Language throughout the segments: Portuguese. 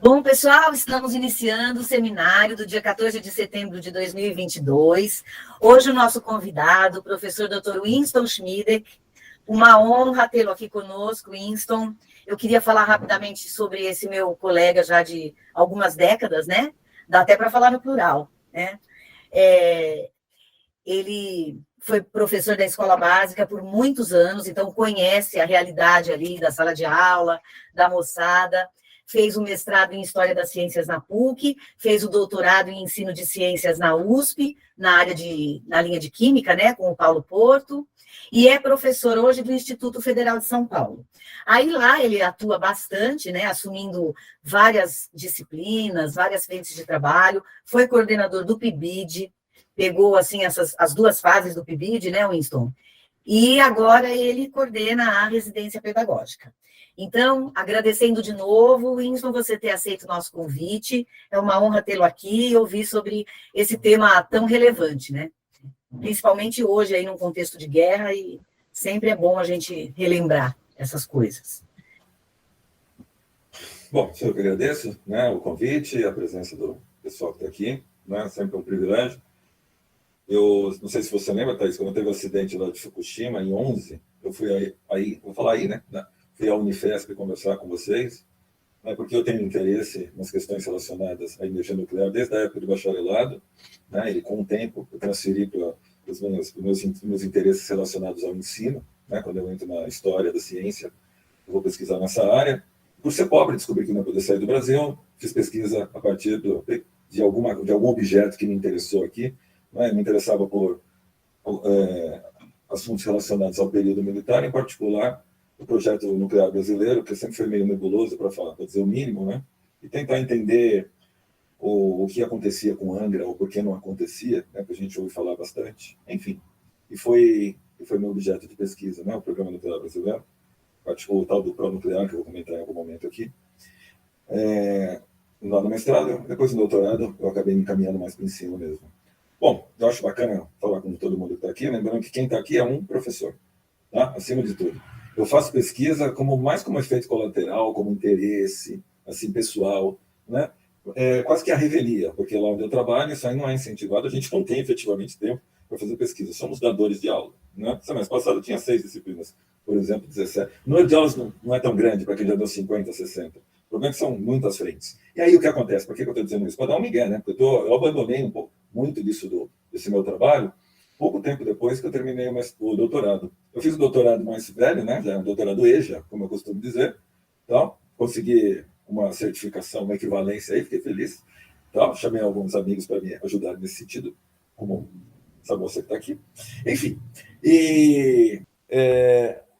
Bom, pessoal, estamos iniciando o seminário do dia 14 de setembro de 2022. Hoje o nosso convidado, o professor Dr. Winston Schmidek. Uma honra tê-lo aqui conosco, Winston. Eu queria falar rapidamente sobre esse meu colega já de algumas décadas, né? Dá até para falar no plural, né? Ele foi professor da escola básica por muitos anos, então conhece a realidade ali da sala de aula, da moçada. Fez o mestrado em História das Ciências na PUC, fez o doutorado em Ensino de Ciências na USP, na linha de Química, né, com o Paulo Porto, e é professor hoje do Instituto Federal de São Paulo. Aí lá ele atua bastante, né, assumindo várias disciplinas, várias frentes de trabalho, foi coordenador do PIBID, pegou assim as duas fases do PIBID, né, Winston? E agora ele coordena a residência pedagógica. Então, agradecendo de novo, Winston, você ter aceito o nosso convite. É uma honra tê-lo aqui e ouvir sobre esse tema tão relevante, né? Principalmente hoje, aí, num contexto de guerra, e sempre é bom a gente relembrar essas coisas. Bom, eu que agradeço, né, o convite e a presença do pessoal que está aqui, né, sempre é um privilégio. Eu não sei se você lembra, Thaís, quando teve o acidente lá de Fukushima, em 11, eu fui aí vou falar aí, né? Fui à Unifesp conversar com vocês, né, porque eu tenho interesse nas questões relacionadas à energia nuclear desde a época do bacharelado, né, e com o tempo eu transferi para os meus interesses relacionados ao ensino, né, quando eu entro na história da ciência, eu vou pesquisar nessa área. Por ser pobre, descobri que não ia poder sair do Brasil, fiz pesquisa a partir de algum objeto que me interessou aqui, né, me interessava por assuntos relacionados ao período militar, em particular o projeto nuclear brasileiro, que sempre foi meio nebuloso, para dizer o mínimo, né? E tentar entender o que acontecia com Angra, ou por que não acontecia, né? Que a gente ouve falar bastante. Enfim, e foi meu objeto de pesquisa, né? O programa nuclear brasileiro, o tal do pró-nuclear, que eu vou comentar em algum momento aqui. Lá no mestrado, depois no doutorado, eu acabei me encaminhando mais para o ensino mesmo. Bom, eu acho bacana falar com todo mundo que está aqui, lembrando que quem está aqui é um professor, tá? Acima de tudo. Eu faço pesquisa mais como efeito colateral, como interesse, assim, pessoal, né? Quase que a revelia, porque lá onde eu trabalho, isso aí não é incentivado, a gente não tem efetivamente tempo para fazer pesquisa, somos dadores de aula, né? Semana passada eu tinha 6 disciplinas, por exemplo, 17. O número de aulas não é tão grande para quem já deu 50, 60. O problema é que são muitas frentes. E aí o que acontece? Por que eu estou dizendo isso? Para dar um migué, né? Porque eu abandonei muito desse meu trabalho pouco tempo depois que eu terminei o doutorado. Eu fiz o doutorado mais velho, né? Já é um doutorado EJA, como eu costumo dizer. Então, consegui uma certificação, uma equivalência aí, fiquei feliz. Então, chamei alguns amigos para me ajudar nesse sentido, como essa moça que está aqui. Enfim,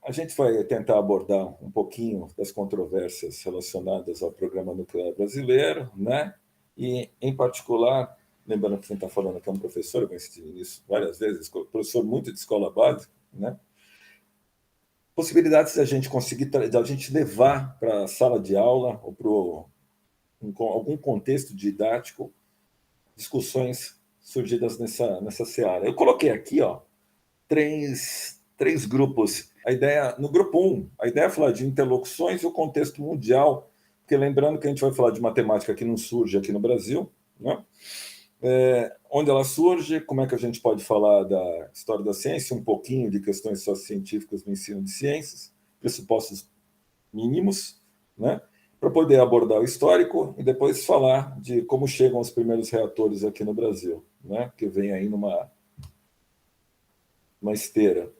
a gente vai tentar abordar um pouquinho das controvérsias relacionadas ao programa nuclear brasileiro, né? E, em particular, lembrando que quem está falando aqui é um professor, eu conheci isso várias vezes, professor muito de escola básica, né? Possibilidades de a gente conseguir, de a gente levar para a sala de aula ou para algum contexto didático discussões surgidas nessa seara. Eu coloquei aqui, três grupos. No grupo 1, a ideia é falar de interlocuções e o contexto mundial, porque lembrando que a gente vai falar de matemática que não surge aqui no Brasil, né? Onde ela surge, como é que a gente pode falar da história da ciência, um pouquinho de questões sociocientíficas no ensino de ciências, pressupostos mínimos, né? Para poder abordar o histórico e depois falar de como chegam os primeiros reatores aqui no Brasil, né? Que vem aí numa esteira.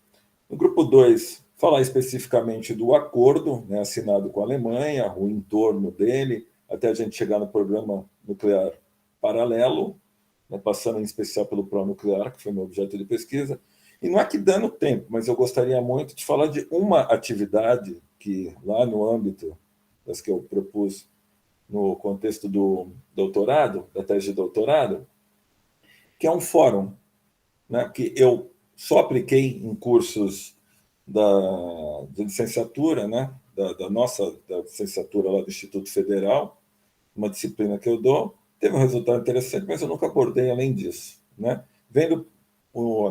No grupo 2, falar especificamente do acordo, né, assinado com a Alemanha, o entorno dele, até a gente chegar no programa nuclear paralelo, né, passando em especial pelo pró-nuclear, que foi meu objeto de pesquisa. E não é que dando tempo, mas eu gostaria muito de falar de uma atividade que, lá no âmbito das que eu propus no contexto do doutorado, da tese de doutorado, que é um fórum, né, que eu só apliquei em cursos de licenciatura, né, da licenciatura lá do Instituto Federal, uma disciplina que eu dou, teve um resultado interessante, mas eu nunca abordei além disso, né? Vendo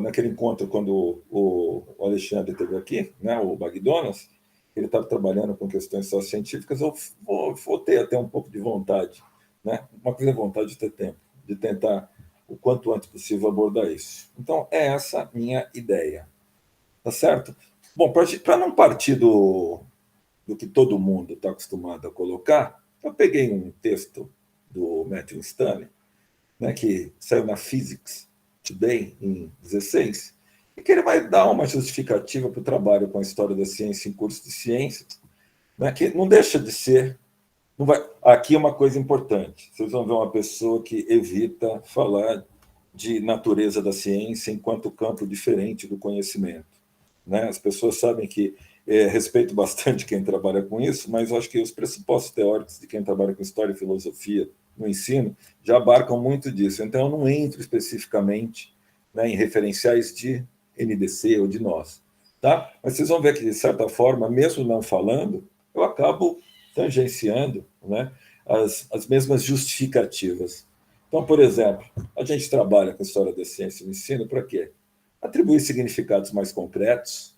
naquele encontro, quando o Alexandre esteve aqui, né, o McDonald's, ele está trabalhando com questões sociocientíficas, eu vou ter até um pouco de vontade, né? Uma coisa é vontade de ter tempo, de tentar o quanto antes possível abordar isso. Então, é essa minha ideia. Tá certo? Bom, para não partir do que todo mundo está acostumado a colocar, eu peguei um texto do Matthew Stanley, né, que saiu na Physics Today, em 16, e que ele vai dar uma justificativa para o trabalho com a história da ciência em curso de ciências, né, que não deixa de ser. Não vai, aqui é uma coisa importante: vocês vão ver uma pessoa que evita falar de natureza da ciência enquanto campo diferente do conhecimento, né? As pessoas sabem que respeito bastante quem trabalha com isso, mas eu acho que os pressupostos teóricos de quem trabalha com história e filosofia no ensino já abarcam muito disso. Então, eu não entro especificamente, né, em referenciais de NDC ou de nós. Tá? Mas vocês vão ver que, de certa forma, mesmo não falando, eu acabo tangenciando, né, as mesmas justificativas. Então, por exemplo, a gente trabalha com história da ciência no ensino para quê? Atribuir significados mais concretos,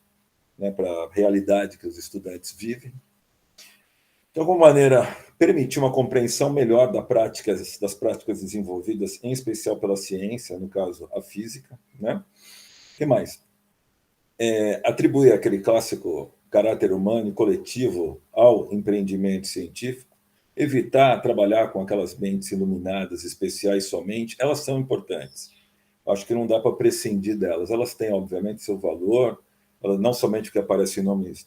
né, para a realidade que os estudantes vivem. De alguma maneira, permitir uma compreensão melhor das práticas desenvolvidas, em especial pela ciência, no caso, a física. Né? O que mais? Atribuir aquele clássico caráter humano e coletivo ao empreendimento científico, evitar trabalhar com aquelas mentes iluminadas especiais somente, elas são importantes. Acho que não dá para prescindir delas. Elas têm, obviamente, seu valor, não somente porque aparecem em nomes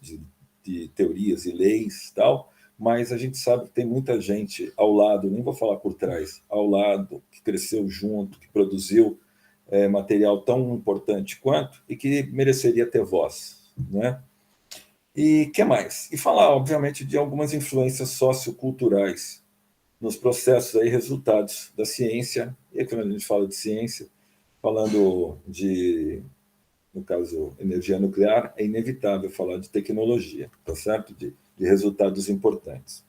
de teorias e leis, tal, mas a gente sabe que tem muita gente ao lado, nem vou falar por trás, ao lado, que cresceu junto, que produziu material tão importante quanto e que mereceria ter voz, né? E que mais? E falar, obviamente, de algumas influências socioculturais nos processos aí, resultados da ciência. E aí, quando a gente fala de ciência, falando de, no caso, energia nuclear, é inevitável falar de tecnologia, tá certo? De resultados importantes.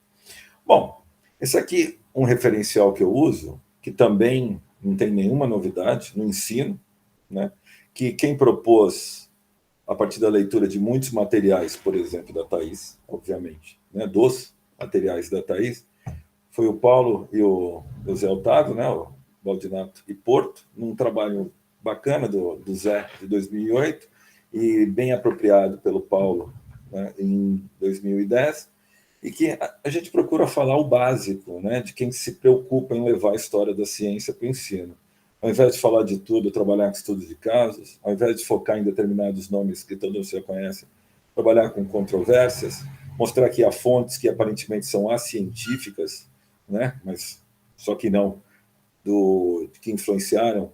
Bom, esse aqui é um referencial que eu uso, que também não tem nenhuma novidade no ensino, né? Que quem propôs, a partir da leitura de muitos materiais, por exemplo, da Thais, obviamente, né? Dos materiais da Thais, foi o Paulo e o Zé Otávio, né? O Baldinato e Porto, num trabalho bacana do Zé, de 2008, e bem apropriado pelo Paulo, né, em 2010, e que a gente procura falar o básico, né, de quem se preocupa em levar a história da ciência para o ensino. Ao invés de falar de tudo, trabalhar com estudos de casos, ao invés de focar em determinados nomes que todos você conhece, trabalhar com controvérsias, mostrar que há fontes que aparentemente são acientíficas, né, mas só que não, que influenciaram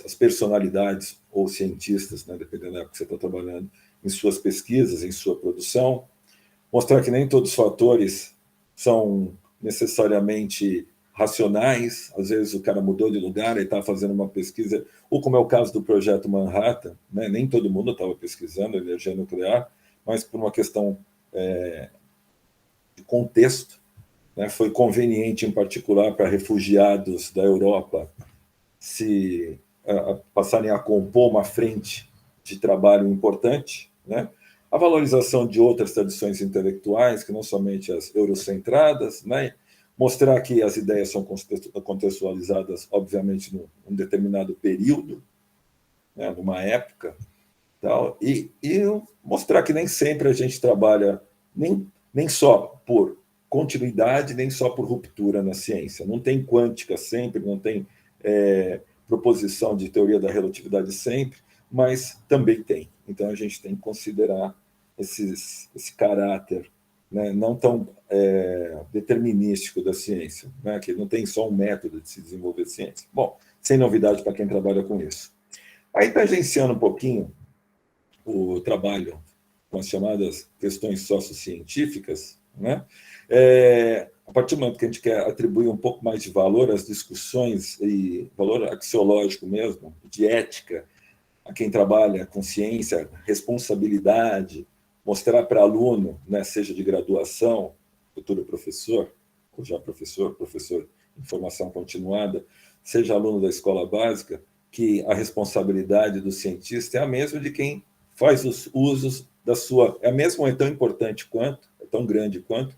as personalidades ou cientistas, né, dependendo da época que você está trabalhando, em suas pesquisas, em sua produção, mostrar que nem todos os fatores são necessariamente racionais. Às vezes o cara mudou de lugar e está fazendo uma pesquisa, ou como é o caso do projeto Manhattan, né? Nem todo mundo estava pesquisando energia nuclear, mas por uma questão de contexto, né? Foi conveniente, em particular, para refugiados da Europa se passarem a compor uma frente de trabalho importante, né? A valorização de outras tradições intelectuais, que não somente as eurocentradas, né? Mostrar que as ideias são contextualizadas, obviamente, num determinado período, né? Numa época, tal, e mostrar que nem sempre a gente trabalha nem só por continuidade, nem só por ruptura na ciência. Não tem quântica sempre, não tem proposição de teoria da relatividade sempre, mas também tem. Então, a gente tem que considerar esse caráter, né, não tão determinístico da ciência, né, que não tem só um método de se desenvolver ciência. Bom, sem novidade para quem trabalha com isso. Aí, tangenciando um pouquinho o trabalho com as chamadas questões sociocientíficas, né, a partir do momento que a gente quer atribuir um pouco mais de valor às discussões, e valor axiológico mesmo, de ética, a quem trabalha com ciência, responsabilidade, mostrar para aluno, né, seja de graduação, futuro professor, ou já professor em formação continuada, seja aluno da escola básica, que a responsabilidade do cientista é a mesma de quem faz os usos da sua... É mesmo, é tão importante quanto, é tão grande quanto,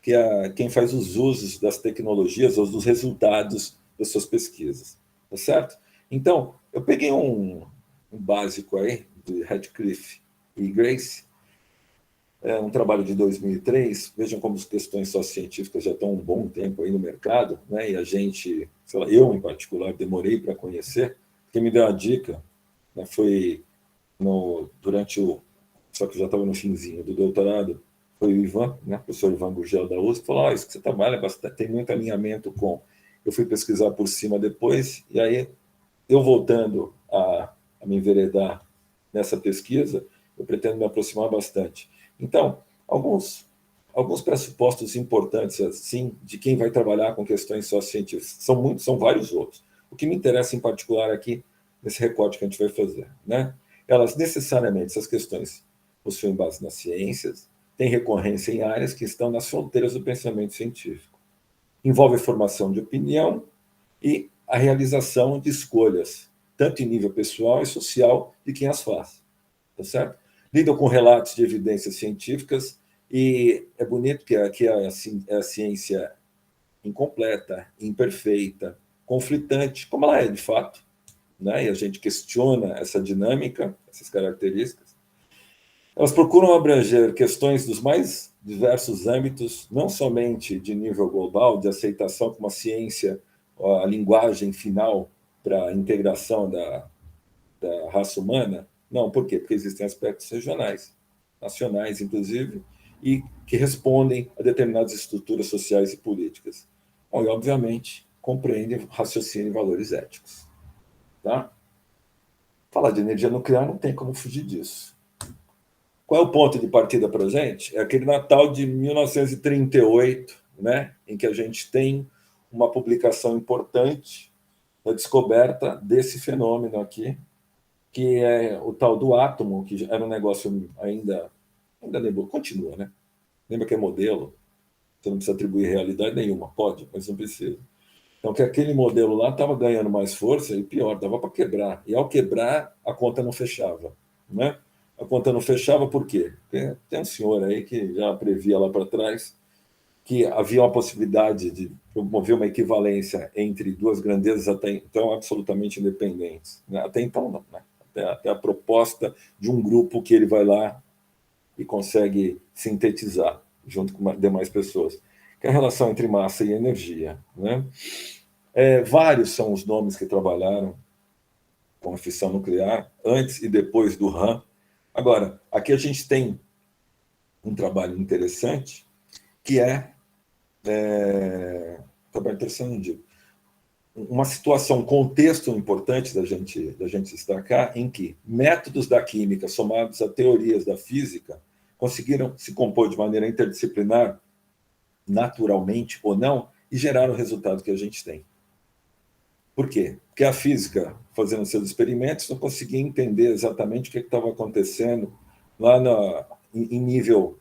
que quem faz os usos das tecnologias ou dos resultados das suas pesquisas. Tá certo? Então, eu peguei um básico aí, de Radcliffe e Grace, um trabalho de 2003. Vejam como as questões sociocientíficas já estão um bom tempo aí no mercado, né? E a gente, sei lá, eu em particular, demorei para conhecer. Quem me deu a dica, né, foi durante só que já estava no finzinho do doutorado, foi o Ivan, né, o professor Ivan Gurgel da USP, falou: isso que você trabalha bastante, tem muito alinhamento com... Eu fui pesquisar por cima depois, e aí eu voltando a me enveredar nessa pesquisa, eu pretendo me aproximar bastante. Então, alguns pressupostos importantes, assim, de quem vai trabalhar com questões sociocientíficas. São vários outros. O que me interessa em particular aqui, nesse recorte que a gente vai fazer, né? Elas necessariamente, essas questões, possuem base nas ciências, têm recorrência em áreas que estão nas fronteiras do pensamento científico. Envolve formação de opinião e a realização de escolhas, tanto em nível pessoal e social, de quem as faz. Tá certo? Lidam com relatos de evidências científicas, e é bonito que aqui é a ciência incompleta, imperfeita, conflitante, como ela é de fato, né? E a gente questiona essa dinâmica, essas características. Elas procuram abranger questões dos mais diversos âmbitos, não somente de nível global, de aceitação como a ciência, a linguagem final para a integração da raça humana. Não, por quê? Porque existem aspectos regionais, nacionais, inclusive, e que respondem a determinadas estruturas sociais e políticas. Bom, e, obviamente, compreendem raciocínio e valores éticos. Tá? Falar de energia nuclear não tem como fugir disso. Qual é o ponto de partida para a gente? É aquele Natal de 1938, né, em que a gente tem uma publicação importante da descoberta desse fenômeno aqui, que é o tal do átomo, que era um negócio ainda nebuloso, continua, né? Lembra que é modelo, você não precisa atribuir realidade nenhuma, pode, mas não precisa. Então, que aquele modelo lá estava ganhando mais força e pior, dava para quebrar. E ao quebrar, a conta não fechava, né? A conta não fechava por quê? Porque tem um senhor aí que já previa lá para trás que havia uma possibilidade de promover uma equivalência entre duas grandezas até então absolutamente independentes. Né? Até então, não. Né? Até a proposta de um grupo que ele vai lá e consegue sintetizar junto com demais pessoas, que é a relação entre massa e energia. Né? Vários são os nomes que trabalharam com a fissão nuclear, antes e depois do RAM. Agora, aqui a gente tem um trabalho interessante, que trabalho interessante, não digo, uma situação, um contexto importante da gente destacar, em que métodos da química somados a teorias da física conseguiram se compor de maneira interdisciplinar, naturalmente ou não, e geraram o resultado que a gente tem. Por quê? Porque a física, fazendo seus experimentos, não conseguia entender exatamente o que estava acontecendo lá em nível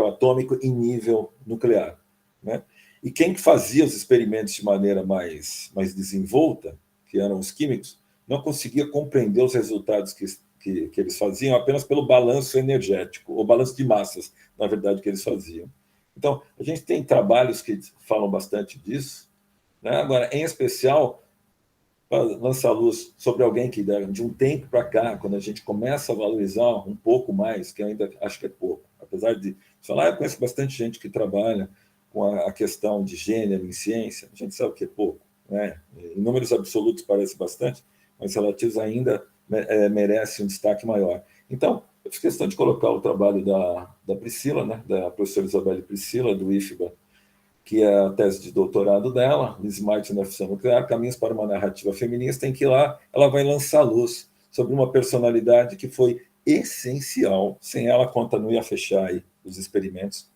atômico e nível nuclear. Né? E quem fazia os experimentos de maneira mais desenvolta, que eram os químicos, não conseguia compreender os resultados que eles faziam apenas pelo balanço energético, ou balanço de massas, na verdade, que eles faziam. Então, a gente tem trabalhos que falam bastante disso, né? Agora, em especial, para lançar luz sobre alguém que, de um tempo para cá, quando a gente começa a valorizar um pouco mais, que eu ainda acho que é pouco, apesar de falar, eu conheço bastante gente que trabalha com a questão de gênero em ciência, a gente sabe que é pouco. Né? Em números absolutos parece bastante, mas relativos ainda merece um destaque maior. Então, eu fiz questão de colocar o trabalho da Priscila, né? Da professora Isabelle Priscila, do IFBA, que é a tese de doutorado dela, Liz Martin na fissão nuclear, Caminhos para uma Narrativa Feminista, em que lá ela vai lançar luz sobre uma personalidade que foi essencial, sem ela a conta não ia fechar aí os experimentos,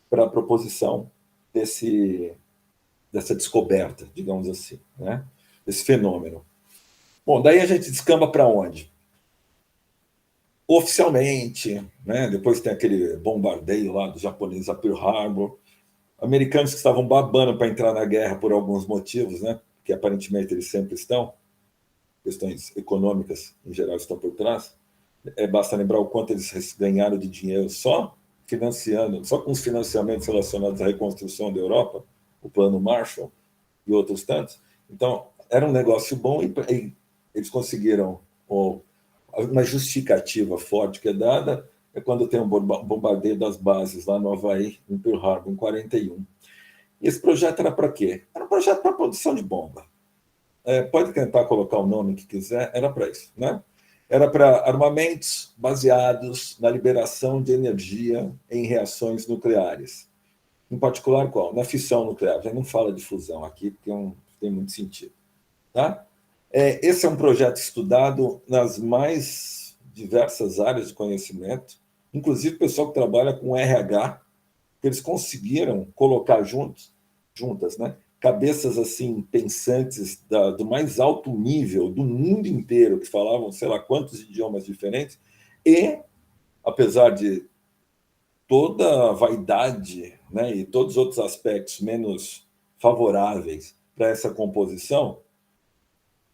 para a proposição dessa descoberta, digamos assim, né? Desse fenômeno. Bom, daí a gente descamba para onde? Oficialmente, né? Depois tem aquele bombardeio lá dos japoneses a Pearl Harbor, americanos que estavam babando para entrar na guerra por alguns motivos, né? Que aparentemente eles sempre estão, questões econômicas em geral estão por trás. basta lembrar o quanto eles ganharam de dinheiro só com os financiamentos relacionados à reconstrução da Europa, o Plano Marshall e outros tantos. Então, era um negócio bom e eles conseguiram uma justificativa forte que é dada quando tem um bombardeio das bases lá no Havaí, em Pearl Harbor, em 41. E esse projeto era para quê? Era um projeto para produção de bomba. Pode tentar colocar o nome que quiser, era para isso, né? Era para armamentos baseados na liberação de energia em reações nucleares. Em particular, qual? Na fissão nuclear. A gente não fala de fusão aqui, porque tem muito sentido. Tá? Esse é um projeto estudado nas mais diversas áreas de conhecimento, inclusive o pessoal que trabalha com RH, que eles conseguiram colocar juntas, né? Cabeças assim pensantes do mais alto nível do mundo inteiro, que falavam sei lá quantos idiomas diferentes, e, apesar de toda a vaidade, né, e todos os outros aspectos menos favoráveis para essa composição,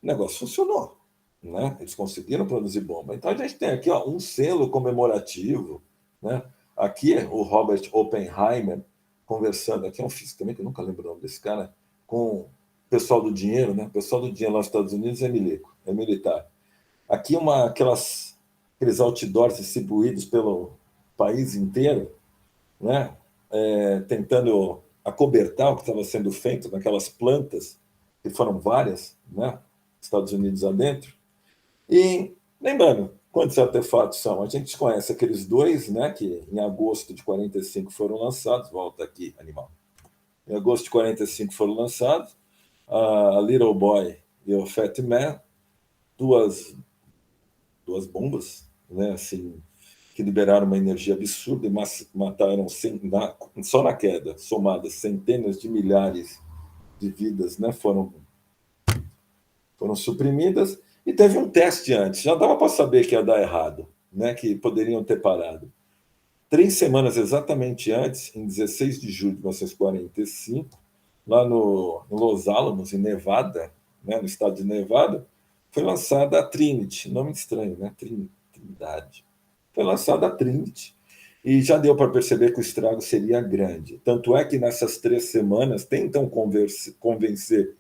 o negócio funcionou. Né? Eles conseguiram produzir bomba. Então, a gente tem aqui um selo comemorativo. Né? Aqui, o Robert Oppenheimer conversando, aqui é um físico também, que eu nunca lembro o nome desse cara, com o pessoal do dinheiro. Né? O pessoal do dinheiro lá nos Estados Unidos é milico, é militar. Aqui, aqueles outdoors distribuídos pelo país inteiro, né? Tentando acobertar o que estava sendo feito naquelas plantas, que foram várias, né? Estados Unidos adentro. E, lembrando, quantos artefatos são? A gente conhece aqueles dois, né, que em agosto de 45 foram lançados. Volta aqui, animal. Em agosto de 45 foram lançados. A Little Boy e o Fat Man, duas bombas, né, assim, que liberaram uma energia absurda e mataram, só na queda, somadas centenas de milhares de vidas, né, foram suprimidas. E teve um teste antes, já dava para saber que ia dar errado, né, que poderiam ter parado. 3 semanas exatamente antes, em 16 de julho de 1945, lá no Los Alamos, em Nevada, né, no estado de Nevada, foi lançada a Trinity, nome estranho, né? Trindade. Foi lançada a Trinity, e já deu para perceber que o estrago seria grande. Tanto é que nessas 3 semanas tentam convencer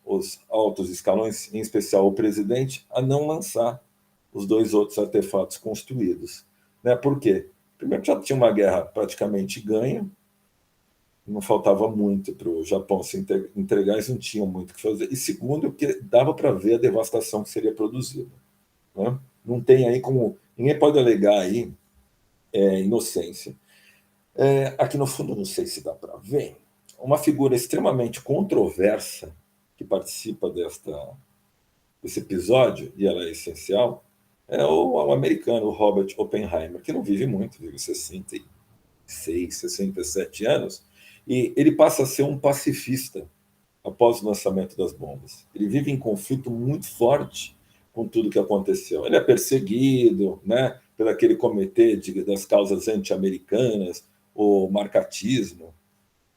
os altos escalões, em especial o presidente, a não lançar os 2 outros artefatos construídos. Né? Por quê? Primeiro, já tinha uma guerra praticamente ganha, não faltava muito para o Japão se entregar, eles não tinham muito o que fazer. E segundo, porque dava para ver a devastação que seria produzida. Né? Não tem aí como... Ninguém pode alegar aí inocência. Aqui no fundo, não sei se dá para ver, uma figura extremamente controversa que participa desse episódio, e ela é essencial, é o americano Robert Oppenheimer, que não vive muito, vive 66, 67 anos, e ele passa a ser um pacifista após o lançamento das bombas. Ele vive em conflito muito forte com tudo que aconteceu. Ele é perseguido, né, pelo aquele comitê das causas anti-americanas, o marcatismo,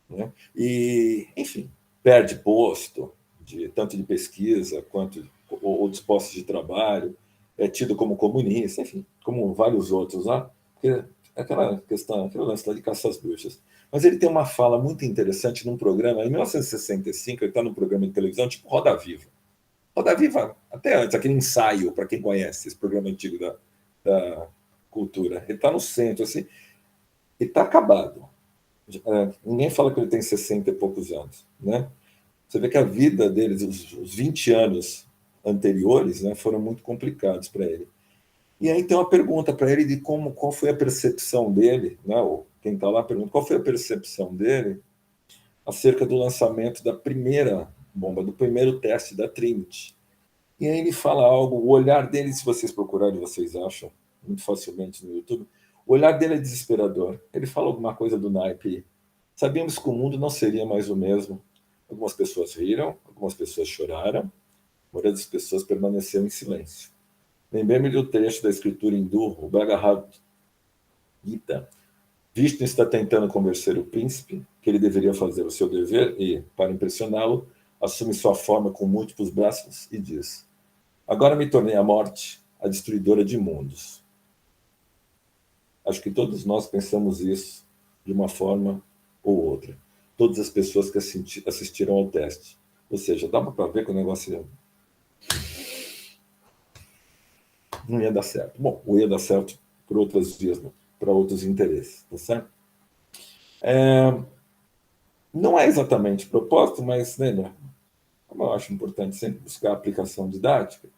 né, e, enfim, perde posto, tanto de pesquisa quanto outros postos de trabalho, é tido como comunista, enfim, como vários outros lá, porque aquela questão, aquele lance lá de caça às bruxas. Mas ele tem uma fala muito interessante num programa, em 1965, ele está num programa de televisão tipo Roda Viva. Roda Viva, até antes, aquele ensaio, para quem conhece esse programa antigo da cultura. Ele está no centro, assim, e está acabado. Ninguém fala que ele tem 60 e poucos anos, né? Você vê que a vida deles, os 20 anos anteriores, né, foram muito complicados para ele. E aí tem uma pergunta para ele de qual foi a percepção dele, né? Ou quem está lá pergunta qual foi a percepção dele acerca do lançamento da primeira bomba, do primeiro teste da Trinity. E aí ele fala algo, o olhar dele, se vocês procurarem, vocês acham muito facilmente no YouTube, o olhar dele é desesperador. Ele fala alguma coisa do naipe. Sabíamos que o mundo não seria mais o mesmo. Algumas pessoas riram, algumas pessoas choraram, a maioria das pessoas permaneceram em silêncio. Lembrei-me do trecho da escritura hindu, o Bhagavad Gita. Vishnu está tentando convencer o príncipe que ele deveria fazer o seu dever e, para impressioná-lo, assume sua forma com múltiplos braços e diz: agora me tornei a morte a destruidora de mundos. Acho que todos nós pensamos isso de uma forma ou outra. Todas as pessoas que assistiram ao teste. Ou seja, dava para ver que o negócio não ia dar certo. Bom, ou ia dar certo por outras vias, para outros interesses, tá certo? Não é exatamente propósito, mas lembra, como eu acho importante sempre buscar a aplicação didática,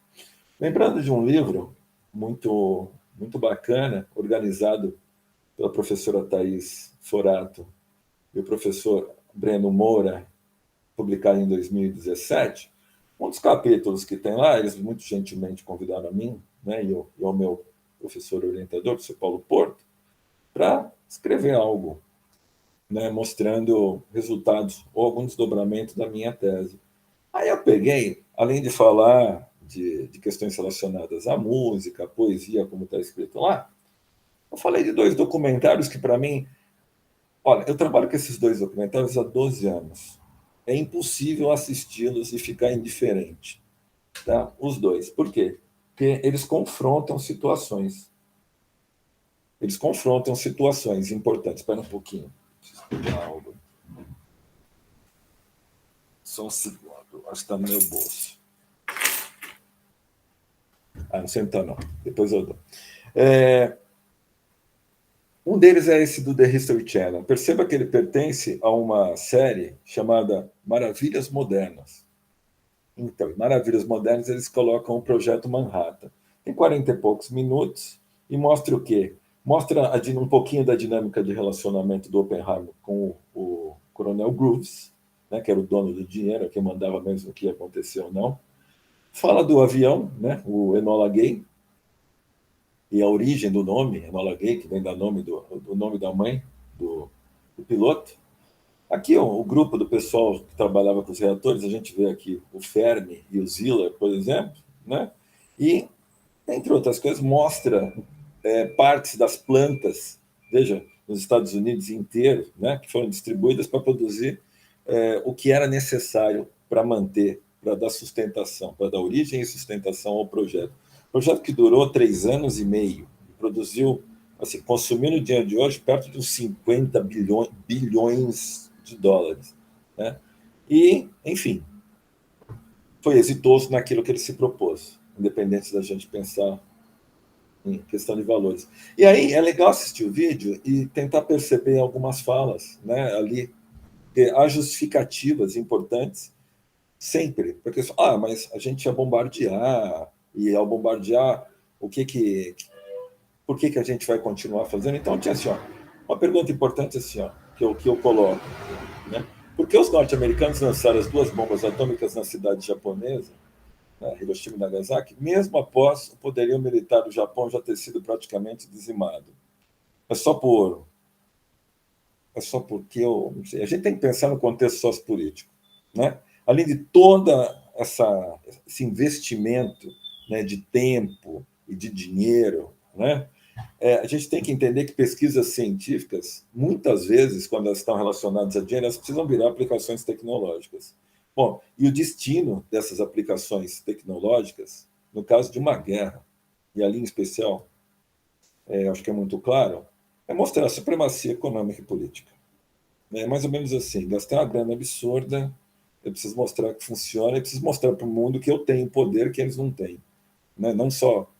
lembrando de um livro muito, muito bacana, organizado pela professora Thais Forato e o professor Breno Moura, publicado em 2017, um dos capítulos que tem lá, eles muito gentilmente convidaram a mim, né, e ao meu professor orientador, o professor Paulo Porto, para escrever algo, né, mostrando resultados ou algum desdobramento da minha tese. Aí eu peguei, além de falar de questões relacionadas à música, à poesia, como está escrito lá, eu falei de 2 documentários que, para mim, olha, eu trabalho com esses 2 documentários há 12 anos. É impossível assisti-los e ficar indiferente. Tá? Os 2. Por quê? Porque eles confrontam situações. Eles confrontam situações importantes. Espera um pouquinho. Preciso pegar algo. Só um segundo. Acho que está no meu bolso. Não sei então não. Depois eu dou. Um deles é esse do The History Channel. Perceba que ele pertence a uma série chamada Maravilhas Modernas. Então, em Maravilhas Modernas, eles colocam o Projeto Manhattan. Tem 40 e poucos minutos e mostra o quê? Mostra um pouquinho da dinâmica de relacionamento do Oppenheimer com o Coronel Groves, né, que era o dono do dinheiro, que mandava mesmo o que ia acontecer ou não. Fala do avião, né, o Enola Gay, e a origem do nome, Enola Gay, que vem do nome da mãe do piloto. Aqui, o grupo do pessoal que trabalhava com os reatores, a gente vê aqui o Fermi e o Ziller, por exemplo, né? E, entre outras coisas, mostra partes das plantas, veja, nos Estados Unidos inteiro, né, que foram distribuídas para produzir o que era necessário para manter, para dar sustentação, para dar origem e sustentação ao projeto. Projeto que durou 3 anos e meio, produziu, assim, consumiu no dia de hoje perto de uns 50 bilhões de dólares, né? E, enfim, foi exitoso naquilo que ele se propôs, independente da gente pensar em questão de valores. E aí é legal assistir o vídeo e tentar perceber algumas falas, né, ali, porque há justificativas importantes sempre, porque mas a gente ia bombardear, e ao bombardear, por que a gente vai continuar fazendo? Então tinha assim, uma pergunta importante assim, que eu coloco, né? Por que os norte-americanos lançaram as 2 bombas atômicas na cidade japonesa, né, Hiroshima e Nagasaki, mesmo após o poderio militar do Japão já ter sido praticamente dizimado? É só porque não sei, a gente tem que pensar no contexto sociopolítico, né? Além de toda esse investimento, né, de tempo e de dinheiro, né? A gente tem que entender que pesquisas científicas, muitas vezes, quando elas estão relacionadas a dinheiro, elas precisam virar aplicações tecnológicas. Bom, e o destino dessas aplicações tecnológicas, no caso de uma guerra, e ali em especial, acho que é muito claro, é mostrar a supremacia econômica e política. É mais ou menos assim, gastar uma grana absurda, eu preciso mostrar que funciona, eu preciso mostrar para o mundo que eu tenho poder que eles não têm. Né? Não só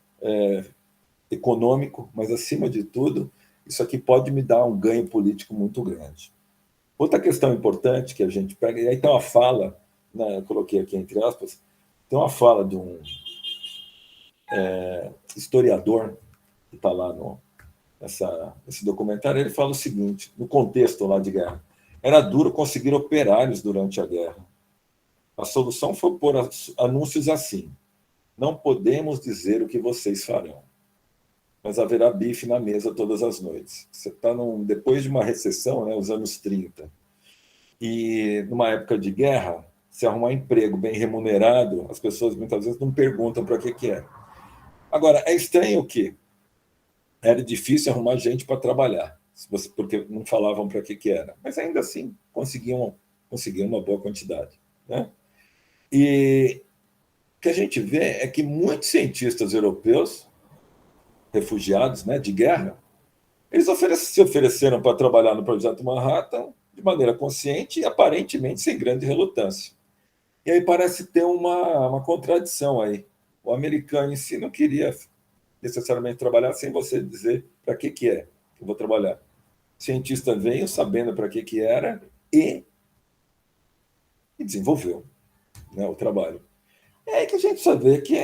econômico, mas, acima de tudo, isso aqui pode me dar um ganho político muito grande. Outra questão importante que a gente pega, e aí tem uma fala, né, eu coloquei aqui entre aspas, tem uma fala de um historiador que está lá nesse documentário, ele fala o seguinte, no contexto lá de guerra: era duro conseguir operários durante a guerra. A solução foi pôr anúncios assim: não podemos dizer o que vocês farão, mas haverá bife na mesa todas as noites. Você está depois de uma recessão, né, os anos 30, e numa época de guerra, se arrumar emprego bem remunerado, as pessoas muitas vezes não perguntam para que é. Agora, é estranho que era difícil arrumar gente para trabalhar, porque não falavam para que era, mas ainda assim conseguiam uma boa quantidade, né? E que a gente vê é que muitos cientistas europeus, refugiados, né, de guerra, eles se ofereceram para trabalhar no Projeto Manhattan de maneira consciente e aparentemente sem grande relutância. E aí parece ter uma contradição aí. O americano em si não queria necessariamente trabalhar sem você dizer para que é que eu vou trabalhar. O cientista veio sabendo para que era e desenvolveu, né, o trabalho. É aí que a gente precisa ver que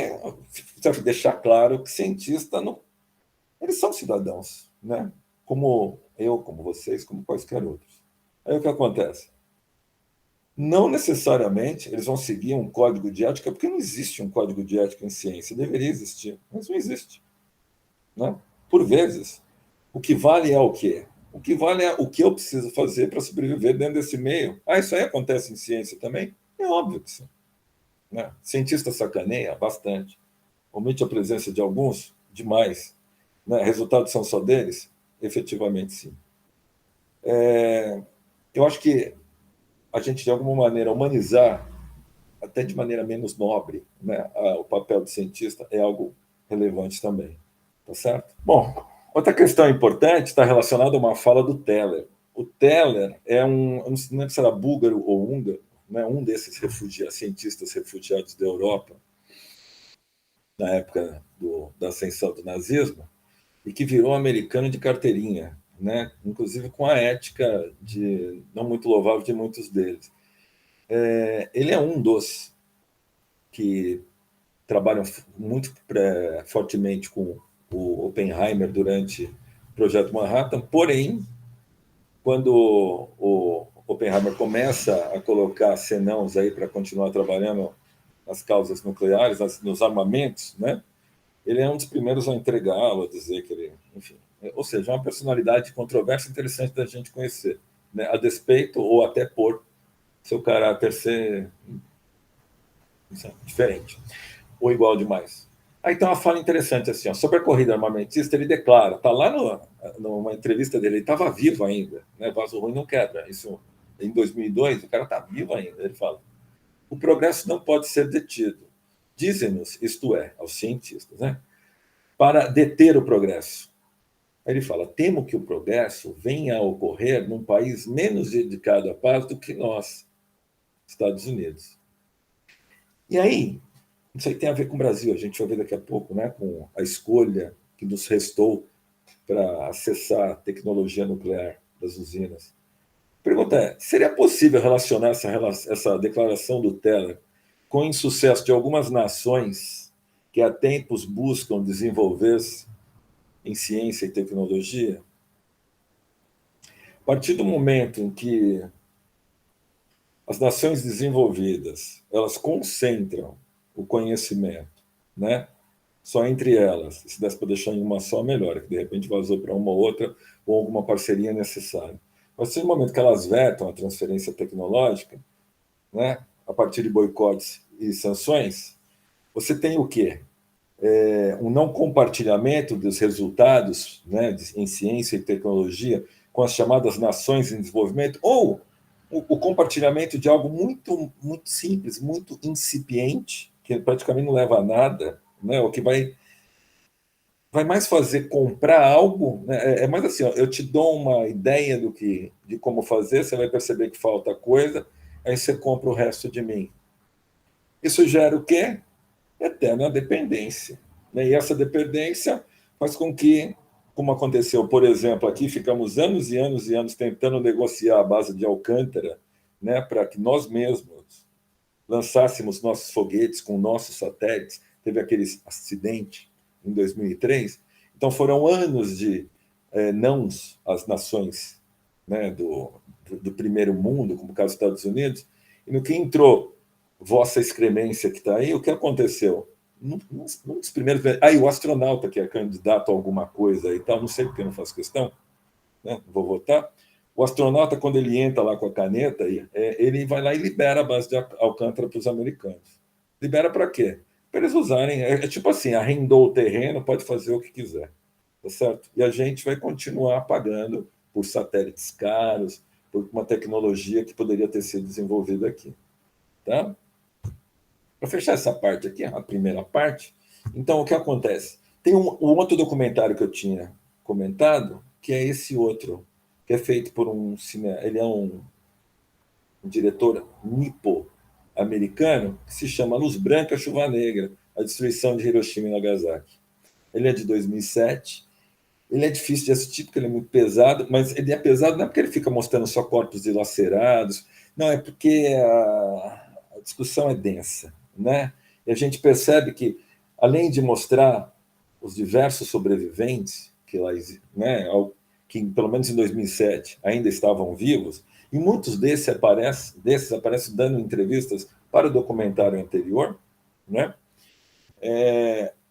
precisa deixar claro que cientistas não, eles são cidadãos, né? Como eu, como vocês, como quaisquer outros. Aí o que acontece? Não necessariamente eles vão seguir um código de ética, porque não existe um código de ética em ciência. Deveria existir, mas não existe. Né? Por vezes, o que vale é o quê? O que vale é o que eu preciso fazer para sobreviver dentro desse meio. Ah, isso aí acontece em ciência também? É óbvio que sim. Né? Cientista sacaneia bastante. Omite a presença de alguns, demais. Né? Resultados são só deles? Efetivamente, sim. Eu acho que a gente, de alguma maneira, humanizar, até de maneira menos nobre, né, o papel do cientista é algo relevante também. Tá certo? Bom, outra questão importante está relacionada a uma fala do Teller. O Teller é eu não lembro se era búlgaro ou húngaro, né, um desses cientistas refugiados da Europa, na época da ascensão do nazismo, e que virou americano de carteirinha, né? Inclusive com a ética não muito louvável de muitos deles. Ele é um dos que trabalham muito fortemente com o Oppenheimer durante o Projeto Manhattan, porém, quando o Oppenheimer começa a colocar senãos aí para continuar trabalhando nas causas nucleares, nos armamentos, né? Ele é um dos primeiros a entregá-lo, a dizer que ele, enfim, ou seja, é uma personalidade controversa interessante da gente conhecer, né? A despeito ou até por seu caráter ser diferente ou igual demais. Aí tem uma fala interessante assim, ó, sobre a corrida armamentista, ele declara, está lá numa entrevista dele, ele estava vivo ainda, né? Vaso ruim não quebra, isso em 2002, o cara está vivo ainda, ele fala, o progresso não pode ser detido, dizem-nos, isto é, aos cientistas, né? Para deter o progresso. Aí ele fala, temo que o progresso venha a ocorrer num país menos dedicado à paz do que nós, Estados Unidos. E aí, isso aí tem a ver com o Brasil, a gente vai ver daqui a pouco, né, com a escolha que nos restou para acessar a tecnologia nuclear das usinas. A pergunta é, seria possível relacionar essa declaração do Teller com o insucesso de algumas nações que há tempos buscam desenvolver-se em ciência e tecnologia? A partir do momento em que as nações desenvolvidas elas concentram o conhecimento, né? Só entre elas. Se desse para deixar em uma só, melhor, que de repente vazou para uma outra ou alguma parceria necessária. Mas no momento que elas vetam a transferência tecnológica, né, a partir de boicotes e sanções, você tem o quê? Um não compartilhamento dos resultados, né, em ciência e tecnologia com as chamadas nações em desenvolvimento, ou o compartilhamento de algo muito, muito simples, muito incipiente, que praticamente não leva a nada, né, o que vai mais fazer comprar algo, né? É mais assim, ó, eu te dou uma ideia de como fazer, você vai perceber que falta coisa, aí você compra o resto de mim. Isso gera o quê? Eterna dependência. Né? E essa dependência faz com que, como aconteceu, por exemplo, aqui ficamos anos e anos e anos tentando negociar a base de Alcântara, né, para que nós mesmos lançássemos nossos foguetes com nossos satélites. Teve aquele acidente em 2003. Então foram anos de nãos às nações, né, do primeiro mundo, como o caso dos Estados Unidos, e no que entrou Vossa Excremência que está aí, o que aconteceu? Um dos primeiros. Aí o astronauta que é candidato a alguma coisa e tal, não sei porque não faço questão, né, vou votar. O astronauta, quando ele entra lá com a caneta, ele vai lá e libera a base de Alcântara para os americanos. Libera para quê? Para eles usarem. É tipo assim, arrendou o terreno, pode fazer o que quiser. Tá certo? E a gente vai continuar pagando por satélites caros, por uma tecnologia que poderia ter sido desenvolvida aqui. Tá? para fechar essa parte aqui, a primeira parte, então o que acontece? Tem um outro documentário que eu tinha comentado, que é esse outro, que é feito por um cinema, ele é um diretor nipo-americano, que se chama Luz Branca, Chuva Negra, a destruição de Hiroshima e Nagasaki. Ele é de 2007. Ele é difícil de assistir porque ele é muito pesado, mas ele é pesado não é porque ele fica mostrando só corpos dilacerados, não, é porque a discussão é densa, né? E a gente percebe que, além de mostrar os diversos sobreviventes, que, lá, né, que pelo menos em 2007 ainda estavam vivos, e muitos desses aparecem dando entrevistas para o documentário anterior, né?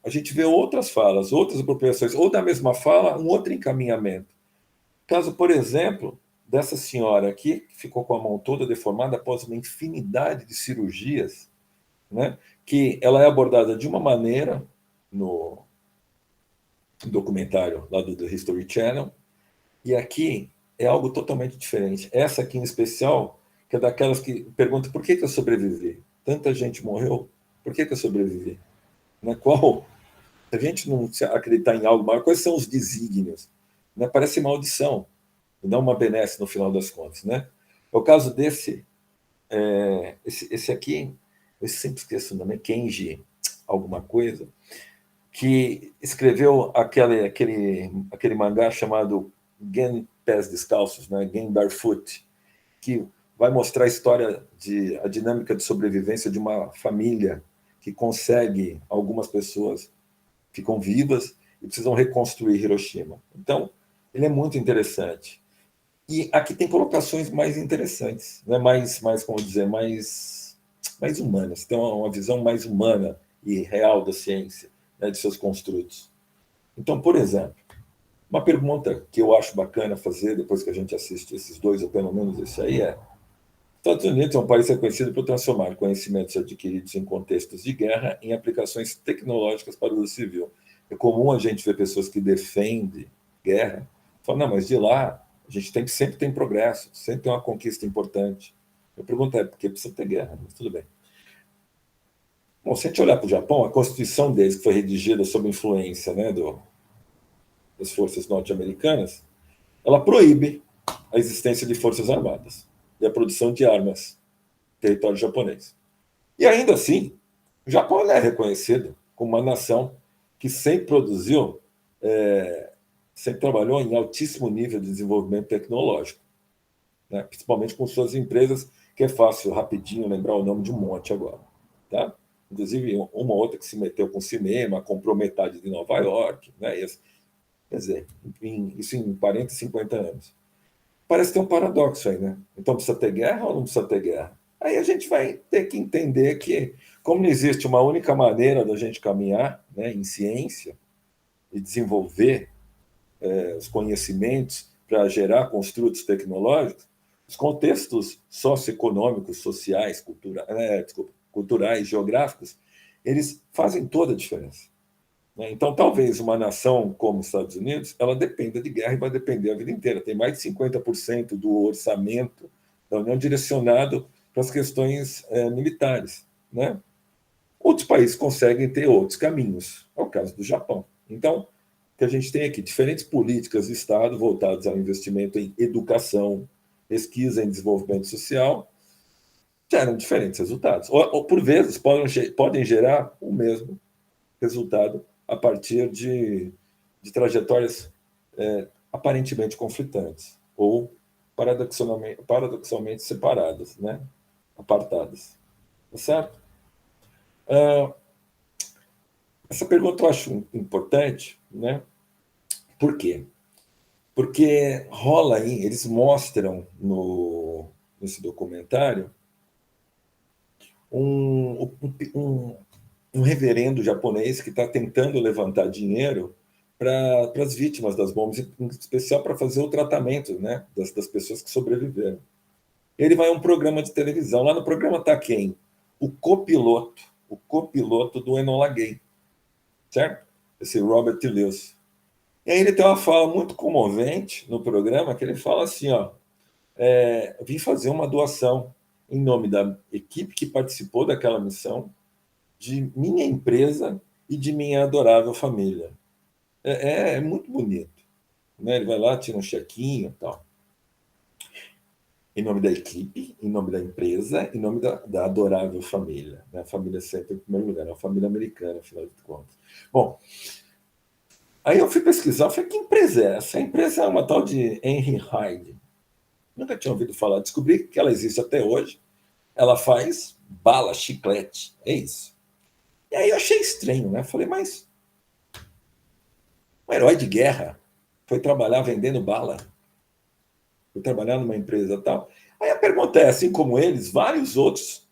A gente vê outras falas, outras apropriações, ou da mesma fala, um outro encaminhamento. Caso, por exemplo, dessa senhora aqui, que ficou com a mão toda deformada após uma infinidade de cirurgias, né, que ela é abordada de uma maneira no documentário lá do The History Channel, e aqui é algo totalmente diferente. Essa aqui em especial, que é daquelas que perguntam por que eu sobrevivi? Tanta gente morreu, por que eu sobrevivi? Na qual, se a gente não acreditar em algo maior, quais são os desígnios? Né? Parece maldição, e não uma benesse no final das contas. Né? É o caso desse, esse aqui, eu sempre esqueço o nome, Kenji alguma coisa, que escreveu aquele mangá chamado Gen Pés Descalços, né? Gen Barefoot, que vai mostrar a dinâmica de sobrevivência de uma família que consegue, algumas pessoas ficam vivas e precisam reconstruir Hiroshima. Então, ele é muito interessante. E aqui tem colocações mais interessantes, né? Como dizer, mais humanas. Tem uma visão mais humana e real da ciência, né? De seus construtos. Então, por exemplo, uma pergunta que eu acho bacana fazer depois que a gente assiste esses dois, ou pelo menos esse aí, é: Estados Unidos é um país reconhecido por transformar conhecimentos adquiridos em contextos de guerra em aplicações tecnológicas para o uso civil. É comum a gente ver pessoas que defendem guerra, falam, não, mas de lá a gente sempre tem progresso, sempre tem uma conquista importante. Eu pergunto, porque precisa ter guerra, mas tudo bem. Bom, se a gente olhar para o Japão, a Constituição deles, que foi redigida sob influência, né, das forças norte-americanas, ela proíbe a existência de forças armadas e a produção de armas no território japonês. E ainda assim, o Japão é reconhecido como uma nação que sempre produziu, sempre trabalhou em altíssimo nível de desenvolvimento tecnológico, né? Principalmente com suas empresas, que é fácil, rapidinho, lembrar o nome de um monte agora. Tá? Inclusive, uma outra que se meteu com cinema, comprou metade de Nova York, né? Quer dizer, isso em 40, 50 anos. Parece ter um paradoxo aí, né? Então precisa ter guerra ou não precisa ter guerra? Aí a gente vai ter que entender que, como não existe uma única maneira da gente caminhar, né, em ciência e desenvolver os conhecimentos para gerar construtos tecnológicos, os contextos socioeconômicos, sociais, culturais, geográficos, eles fazem toda a diferença. Então, talvez uma nação como os Estados Unidos, ela dependa de guerra e vai depender a vida inteira. Tem mais de 50% do orçamento da União direcionado para as questões militares. Né? Outros países conseguem ter outros caminhos. É o caso do Japão. Então, o que a gente tem aqui, diferentes políticas de Estado voltadas ao investimento em educação, pesquisa em desenvolvimento social, geram diferentes resultados. Ou por vezes, podem gerar o mesmo resultado a partir de trajetórias aparentemente conflitantes ou paradoxalmente separadas, né? Apartadas. Tá certo? Essa pergunta eu acho importante, né? Por quê? Porque rola aí, eles mostram nesse documentário um reverendo japonês que está tentando levantar dinheiro para as vítimas das bombas, em especial para fazer o tratamento, né, das pessoas que sobreviveram. Ele vai a um programa de televisão. Lá no programa está quem? O copiloto do Enola Gay, certo? Esse Robert Lewis. E aí ele tem uma fala muito comovente no programa, que ele fala assim, ó, vim fazer uma doação em nome da equipe que participou daquela missão de minha empresa e de minha adorável família. É muito bonito, né? Ele vai lá, tira um chequinho e tal. Em nome da equipe, em nome da empresa, em nome da adorável família. Né? A família sempre em primeiro lugar, é uma família americana, afinal de contas. Bom, aí eu fui pesquisar, falei, que empresa é essa? A empresa é uma tal de Henry Hyde. Nunca tinha ouvido falar, descobri que ela existe até hoje. Ela faz bala, chiclete, é isso. E aí eu achei estranho, né? Falei, mas um herói de guerra foi trabalhar vendendo bala, foi trabalhar numa empresa tal. Aí a pergunta é, assim como eles, vários outros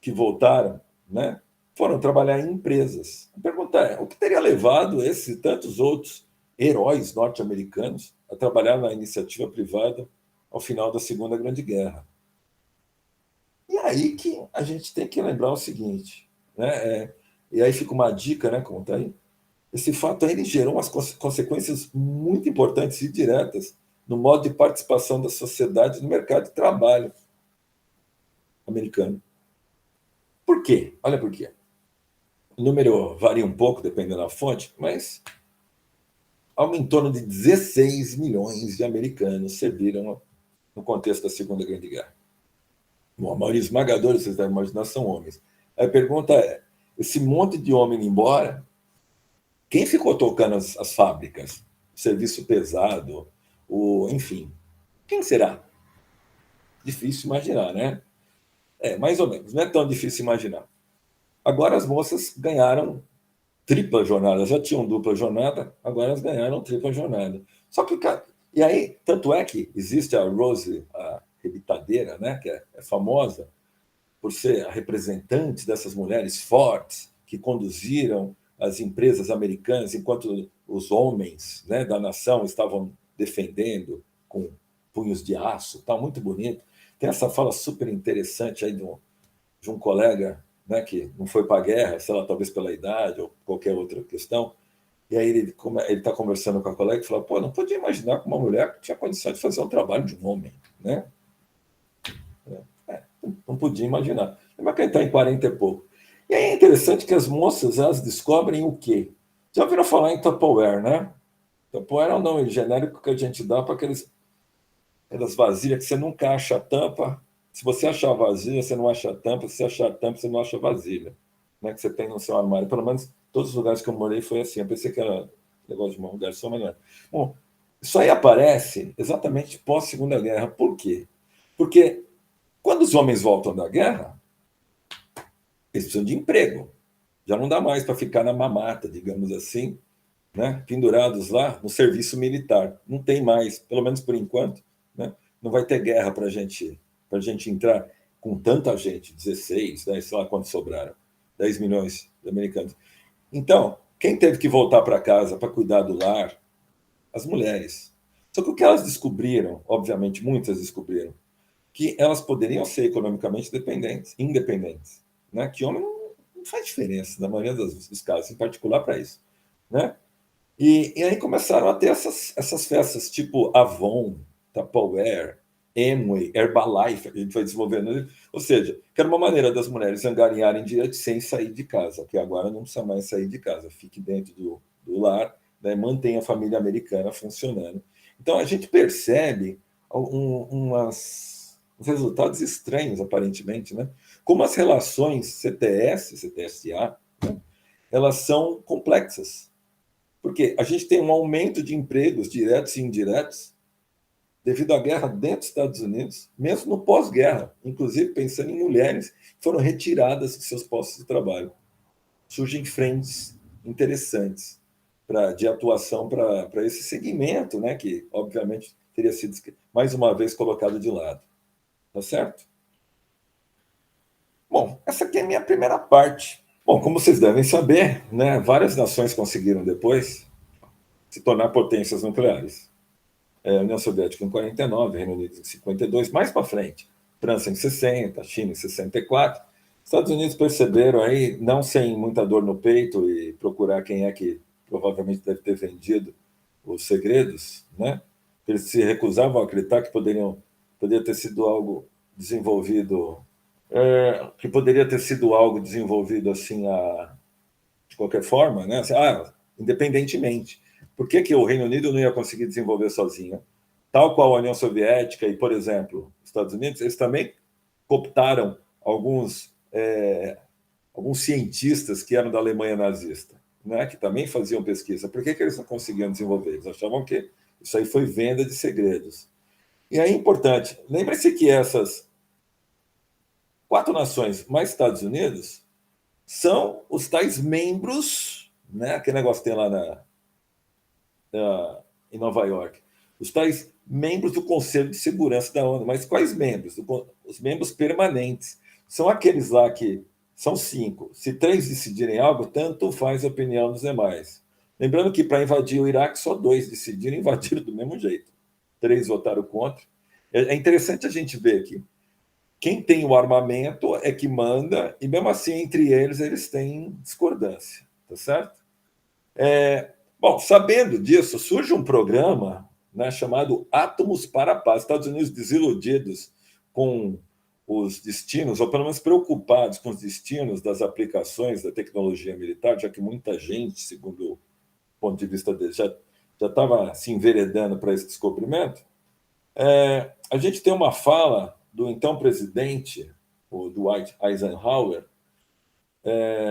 que voltaram, né, foram trabalhar em empresas. A pergunta é, o que teria levado esses e tantos outros heróis norte-americanos a trabalhar na iniciativa privada ao final da Segunda Grande Guerra? E aí que a gente tem que lembrar o seguinte, né? E aí fica uma dica, né, como está aí. Esse fato aí ele gerou umas consequências muito importantes e diretas no modo de participação da sociedade no mercado de trabalho americano. Por quê? Olha por quê. O número varia um pouco, dependendo da fonte, mas algo em torno de 16 milhões de americanos serviram no contexto da Segunda Grande Guerra. Bom, a maioria esmagadora, vocês devem imaginar, são homens. Aí a pergunta é, esse monte de homem indo embora, quem ficou tocando as fábricas? O serviço pesado, enfim. Quem será? Difícil imaginar, né? Mais ou menos. Não é tão difícil imaginar. Agora as moças ganharam tripla jornada, já tinham dupla jornada, agora elas ganharam tripla jornada. Só que, e aí, tanto é que existe a Rose, a rebitadeira, né, que é famosa por ser a representante dessas mulheres fortes que conduziram as empresas americanas enquanto os homens, né, da nação estavam defendendo com punhos de aço, tá muito bonito. Tem essa fala super interessante aí de um colega, né, que não foi para a guerra, sei lá, talvez pela idade ou qualquer outra questão. E aí ele está conversando com a colega e fala, pô, não podia imaginar que uma mulher tinha condição de fazer o trabalho de um homem, né? Não podia imaginar. Mas que ele está em 40 e pouco. E aí é interessante que as moças, elas descobrem o quê? Já ouviram falar em Tupperware, né? Tupperware é um nome genérico que a gente dá para aquelas vasilhas que você nunca acha a tampa. Se você achar vasilha, você não acha a tampa. Se você achar a tampa, você não acha a vasilha, né? Que você tem no seu armário. Pelo menos todos os lugares que eu morei foi assim. Eu pensei que era negócio de um garçom, mas não é. Bom, isso aí aparece exatamente pós-Segunda Guerra. Por quê? Porque quando os homens voltam da guerra, eles precisam de emprego. Já não dá mais para ficar na mamata, digamos assim, né? Pendurados lá no serviço militar. Não tem mais, pelo menos por enquanto, né? Não vai ter guerra para a gente entrar com tanta gente, 16, 10, sei lá quantos sobraram, 10 milhões de americanos. Então, quem teve que voltar para casa para cuidar do lar? As mulheres. Só que o que elas descobriram, obviamente muitas descobriram, que elas poderiam ser economicamente independentes, né? Que homem não faz diferença, na maioria dos casos, em particular para isso, né? E aí começaram a ter essas festas tipo Avon, Tupperware, Amway, Herbalife, a gente foi desenvolvendo, ou seja, que era uma maneira das mulheres angariarem dinheiro sem sair de casa, que agora não precisa mais sair de casa, fique dentro do lar, né, mantenha a família americana funcionando. Então a gente percebe uns resultados estranhos, aparentemente, né? Como as relações CTS, CTSA, né, elas são complexas. Porque a gente tem um aumento de empregos diretos e indiretos devido à guerra dentro dos Estados Unidos, mesmo no pós-guerra, inclusive pensando em mulheres que foram retiradas de seus postos de trabalho. Surgem frentes interessantes de atuação para esse segmento, né, que obviamente teria sido mais uma vez colocado de lado. Tá certo? Bom, essa aqui é a minha primeira parte. Bom, como vocês devem saber, né, várias nações conseguiram depois se tornar potências nucleares. A União Soviética em 49, Reino Unido em 52, mais para frente, França em 60, China em 64. Estados Unidos perceberam aí, não sem muita dor no peito e procurar quem é que provavelmente deve ter vendido os segredos, né? Eles se recusavam a acreditar que poderia ter sido algo desenvolvido que poderia ter sido algo desenvolvido assim de qualquer forma, né? Assim, independentemente. Por que, que o Reino Unido não ia conseguir desenvolver sozinho? Tal qual a União Soviética e, por exemplo, os Estados Unidos, eles também cooptaram alguns cientistas que eram da Alemanha nazista, né, que também faziam pesquisa. Por que, que eles não conseguiam desenvolver? Eles achavam que isso aí foi venda de segredos. E aí é importante, lembre-se que essas 4 nações mais Estados Unidos são os tais membros, né, aquele negócio que tem lá em Nova York, os tais membros do Conselho de Segurança da ONU. Mas quais membros? Os membros permanentes. São aqueles lá que são 5. Se 3 decidirem algo, tanto faz a opinião dos demais. Lembrando que para invadir o Iraque, só 2 decidiram e invadiram do mesmo jeito. 3 votaram contra. É interessante a gente ver aqui. Quem tem o armamento é que manda, e mesmo assim, entre eles têm discordância, tá certo? Bom, sabendo disso, surge um programa, né, chamado Átomos para a Paz. Estados Unidos desiludidos com os destinos, ou pelo menos preocupados com os destinos das aplicações da tecnologia militar, já que muita gente, segundo o ponto de vista deles, já estava se enveredando para esse descobrimento. A gente tem uma fala do então presidente, o Dwight Eisenhower,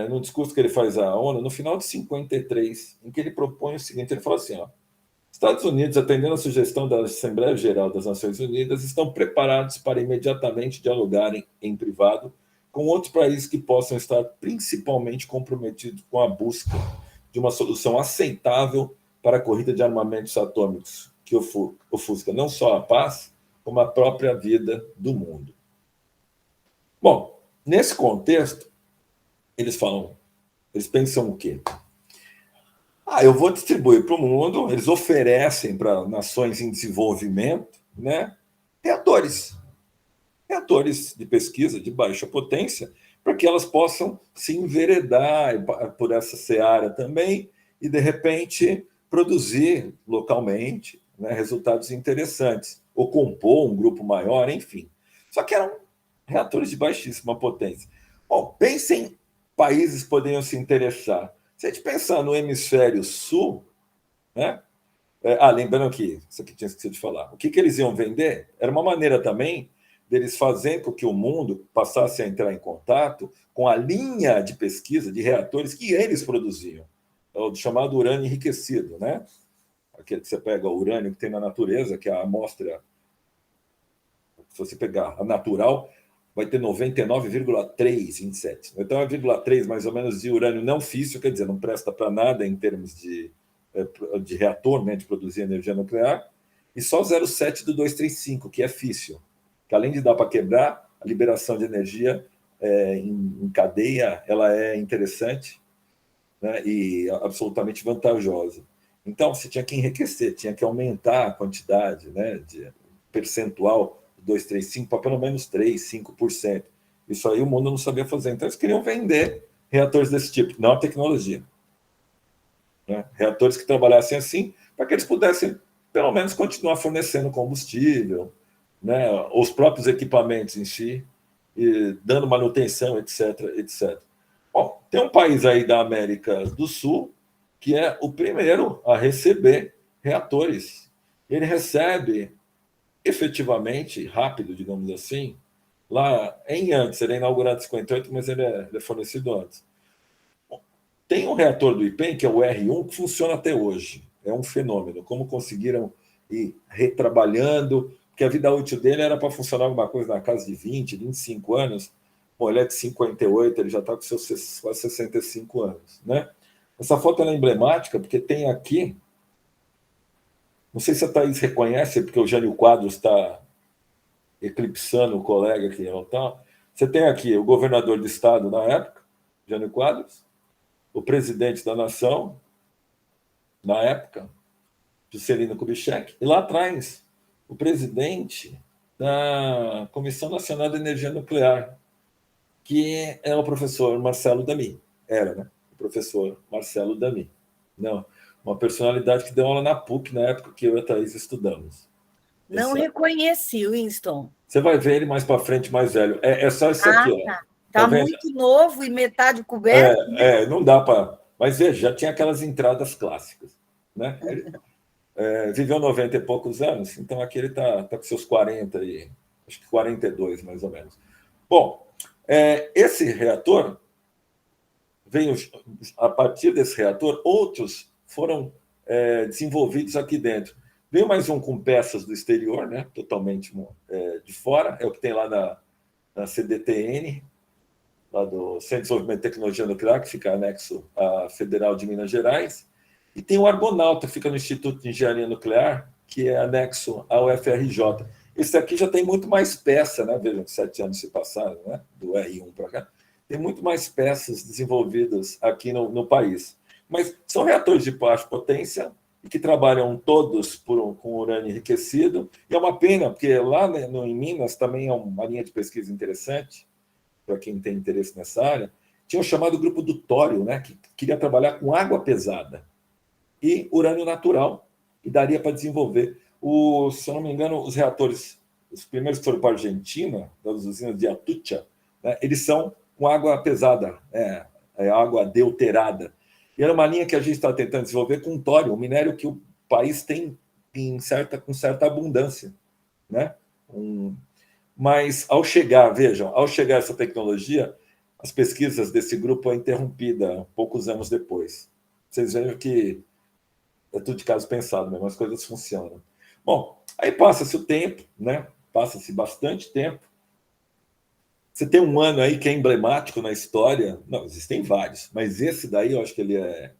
no discurso que ele faz à ONU, no final de 53, em que ele propõe o seguinte, ele fala assim, Estados Unidos, atendendo a sugestão da Assembleia Geral das Nações Unidas, estão preparados para imediatamente dialogarem em privado com outros países que possam estar principalmente comprometidos com a busca de uma solução aceitável para a corrida de armamentos atômicos, que ofusca não só a paz, como a própria vida do mundo. Bom, nesse contexto, eles pensam o quê? Eu vou distribuir para o mundo, eles oferecem para nações em desenvolvimento, né, reatores de pesquisa de baixa potência, para que elas possam se enveredar por essa seara também e, de repente, produzir localmente, né, resultados interessantes, ou compor um grupo maior, enfim. Só que eram reatores de baixíssima potência. Bom, pensem países poderiam se interessar. Se a gente pensar no hemisfério sul, né? Lembrando que isso aqui tinha esquecido de falar. O que eles iam vender era uma maneira também deles fazerem com que o mundo passasse a entrar em contato com a linha de pesquisa de reatores que eles produziam, o chamado urânio enriquecido, né? Aquele que você pega o urânio que tem na natureza, que é a amostra, se você pegar a natural, vai ter 99,3 então 0,3 mais ou menos de urânio não físsil, quer dizer, não presta para nada em termos de reator, né, de produzir energia nuclear, e só 0,7 do 235, que é físsil, que além de dar para quebrar, a liberação de energia em cadeia ela é interessante, né, e absolutamente vantajosa. Então, você tinha que enriquecer, tinha que aumentar a quantidade, né, de percentual 235 para pelo menos 3, 5%. Isso aí o mundo não sabia fazer. Então, eles queriam vender reatores desse tipo, não a tecnologia. Né? Reatores que trabalhassem assim, para que eles pudessem, pelo menos, continuar fornecendo combustível, né? Os próprios equipamentos em si, e dando manutenção, etc, etc. Bom, tem um país aí da América do Sul que é o primeiro a receber reatores. Ele recebe efetivamente, rápido, digamos assim, lá antes, ele é inaugurado em 58, mas ele é fornecido antes. Tem um reator do IPEM, que é o R1, que funciona até hoje. É um fenômeno. Como conseguiram ir retrabalhando, porque a vida útil dele era para funcionar alguma coisa na casa de 20, 25 anos. Bom, ele é de 58, ele já está com seus quase 65 anos. Né? Essa foto é emblemática, porque tem aqui, não sei se a Thaís reconhece, porque o Jânio Quadros está eclipsando o colega que não está. Você tem aqui o governador do estado na época, Jânio Quadros, o presidente da nação, na época, Juscelino Kubitschek, e lá atrás, o presidente da Comissão Nacional de Energia Nuclear, que é o professor Marcelo Damy. Era, né? O professor Marcelo Damy. Não, uma personalidade que deu aula na PUC na época que eu e a Thaís estudamos. Não reconheci, Winston. Você vai ver ele mais para frente, mais velho. É só isso aqui, ó. Tá. Tá Tá muito novo e metade coberto. Não dá para. Mas veja, já tinha aquelas entradas clássicas, né? Ele, viveu 90 e poucos anos, então aqui ele tá com seus 40 e acho que 42, mais ou menos. Bom, esse reator veio a partir desse reator, outros foram desenvolvidos aqui dentro. Veio mais um com peças do exterior, né? Totalmente de fora, é o que tem lá na CDTN, lá do Centro de Desenvolvimento de Tecnologia Nuclear, que fica anexo à Federal de Minas Gerais, e tem o Argonauta, que fica no Instituto de Engenharia Nuclear, que é anexo ao FRJ. Esse aqui já tem muito mais peça, né? Vejam que 7 anos se passaram, né? Do R1 para cá. Tem muito mais peças desenvolvidas aqui no país. Mas são reatores de baixa potência e que trabalham todos com urânio enriquecido. E é uma pena, porque lá em Minas também é uma linha de pesquisa interessante, para quem tem interesse nessa área, tinha o chamado grupo do tório, né, que queria trabalhar com água pesada e urânio natural, e daria para desenvolver. Se eu não me engano, os reatores, os primeiros que foram para a Argentina, das usinas de Atucha, né, eles são com água pesada, água adulterada. E era uma linha que a gente está tentando desenvolver com tório, um minério que o país tem com certa abundância, né? Mas ao chegar essa tecnologia, as pesquisas desse grupo foram interrompidas poucos anos depois. Vocês veem que é tudo de caso pensado, mesmo, as coisas funcionam. Bom, aí passa-se o tempo, né? Passa-se bastante tempo. Você tem um ano aí que é emblemático na história. Não, existem vários, mas esse daí eu acho que ele é.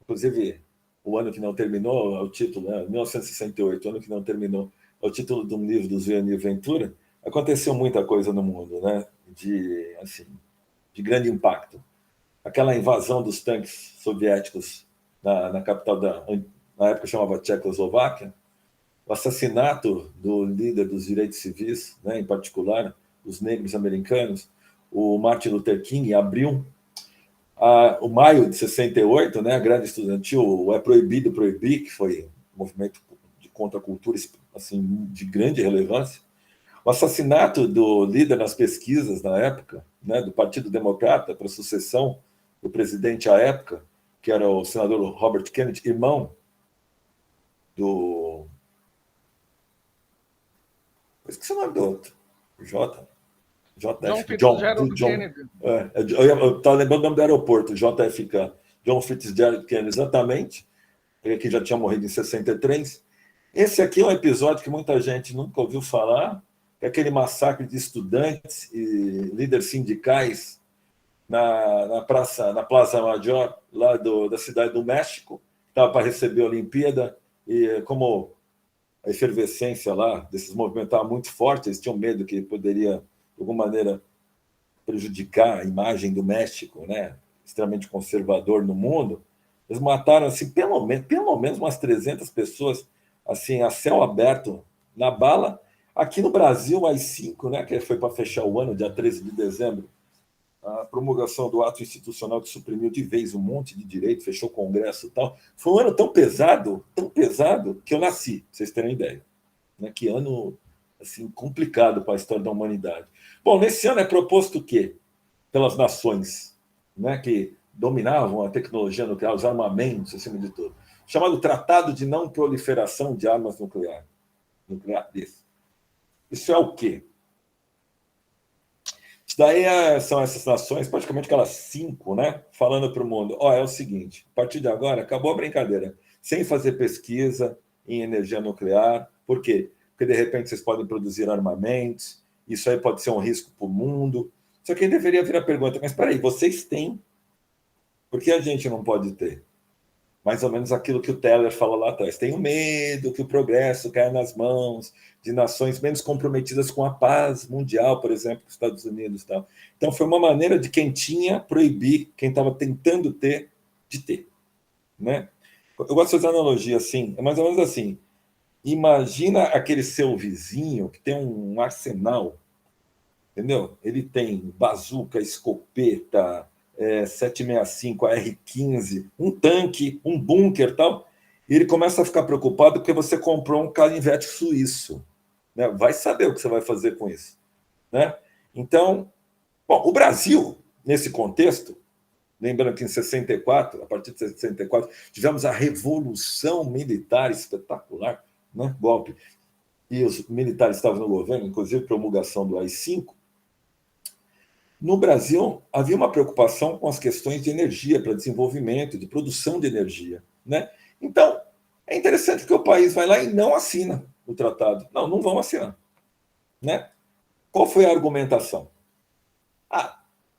Inclusive, o ano que não terminou é o título, né? 1968, o ano que não terminou, é o título de um livro do Zuenir Ventura. Aconteceu muita coisa no mundo, né? De grande impacto. Aquela invasão dos tanques soviéticos na capital na época chamava Tchecoslováquia, o assassinato do líder dos direitos civis, né, em particular os negros americanos, o Martin Luther King, em abril, o maio de 68, né, a greve estudantil, o É Proibido Proibir, que foi um movimento de contracultura assim, de grande relevância, o assassinato do líder nas pesquisas na época, né, do Partido Democrata para a sucessão do presidente à época, que era o senador Robert Kennedy, irmão do... Eu esqueci o nome do outro. Fitzgerald Kennedy. Eu estava lembrando o nome do aeroporto, JFK. John Fitzgerald Kennedy, exatamente. Ele que já tinha morrido em 63. Esse aqui é um episódio que muita gente nunca ouviu falar, é aquele massacre de estudantes e líderes sindicais na Plaza Major, lá da cidade do México, estava para receber a Olimpíada, e como a efervescência lá desses movimentos estava muito forte, eles tinham medo que poderia, de alguma maneira, prejudicar a imagem do México, né, extremamente conservador no mundo. Eles mataram assim, pelo menos umas 300 pessoas assim, a céu aberto na bala. Aqui no Brasil, as 5, né, que foi para fechar o ano, dia 13 de dezembro, a promulgação do ato institucional que suprimiu de vez um monte de direito, fechou o Congresso e tal. Foi um ano tão pesado, que eu nasci, pra vocês terem ideia. Né? Que ano assim, complicado para a história da humanidade. Bom, nesse ano é proposto o quê? Pelas nações, né, que dominavam a tecnologia nuclear, os armamentos, acima de tudo, chamado Tratado de Não Proliferação de Armas Nucleares. Isso é o quê? Isso daí são essas nações, praticamente aquelas 5, né, falando para o mundo: é o seguinte, a partir de agora acabou a brincadeira, sem fazer pesquisa em energia nuclear. Por quê? Porque de repente vocês podem produzir armamentos, isso aí pode ser um risco para o mundo. Só que aí deveria vir a pergunta: mas espera aí, vocês têm, por que a gente não pode ter? Mais ou menos aquilo que o Teller falou lá atrás. Tenho medo que o progresso caia nas mãos de nações menos comprometidas com a paz mundial, por exemplo, os Estados Unidos. Tal. Então, foi uma maneira de quem tinha proibir, quem estava tentando ter, de ter. Né? Eu gosto de fazer analogia assim, é mais ou menos assim. Imagina aquele seu vizinho que tem um arsenal, entendeu? Ele tem bazuca, escopeta, 765, AR-15, um tanque, um bunker, tal. E ele começa a ficar preocupado porque você comprou um canivete suíço. Né? Vai saber o que você vai fazer com isso. Né? Então, bom, o Brasil, nesse contexto, lembrando que em 64, a partir de 64, tivemos a Revolução Militar espetacular, né? Golpe, e os militares estavam no governo, inclusive promulgação do AI-5. No Brasil, havia uma preocupação com as questões de energia, para desenvolvimento, de produção de energia. Né? Então, é interessante que o país vai lá e não assina o tratado. Não, não vão assinar. Né? Qual foi a argumentação?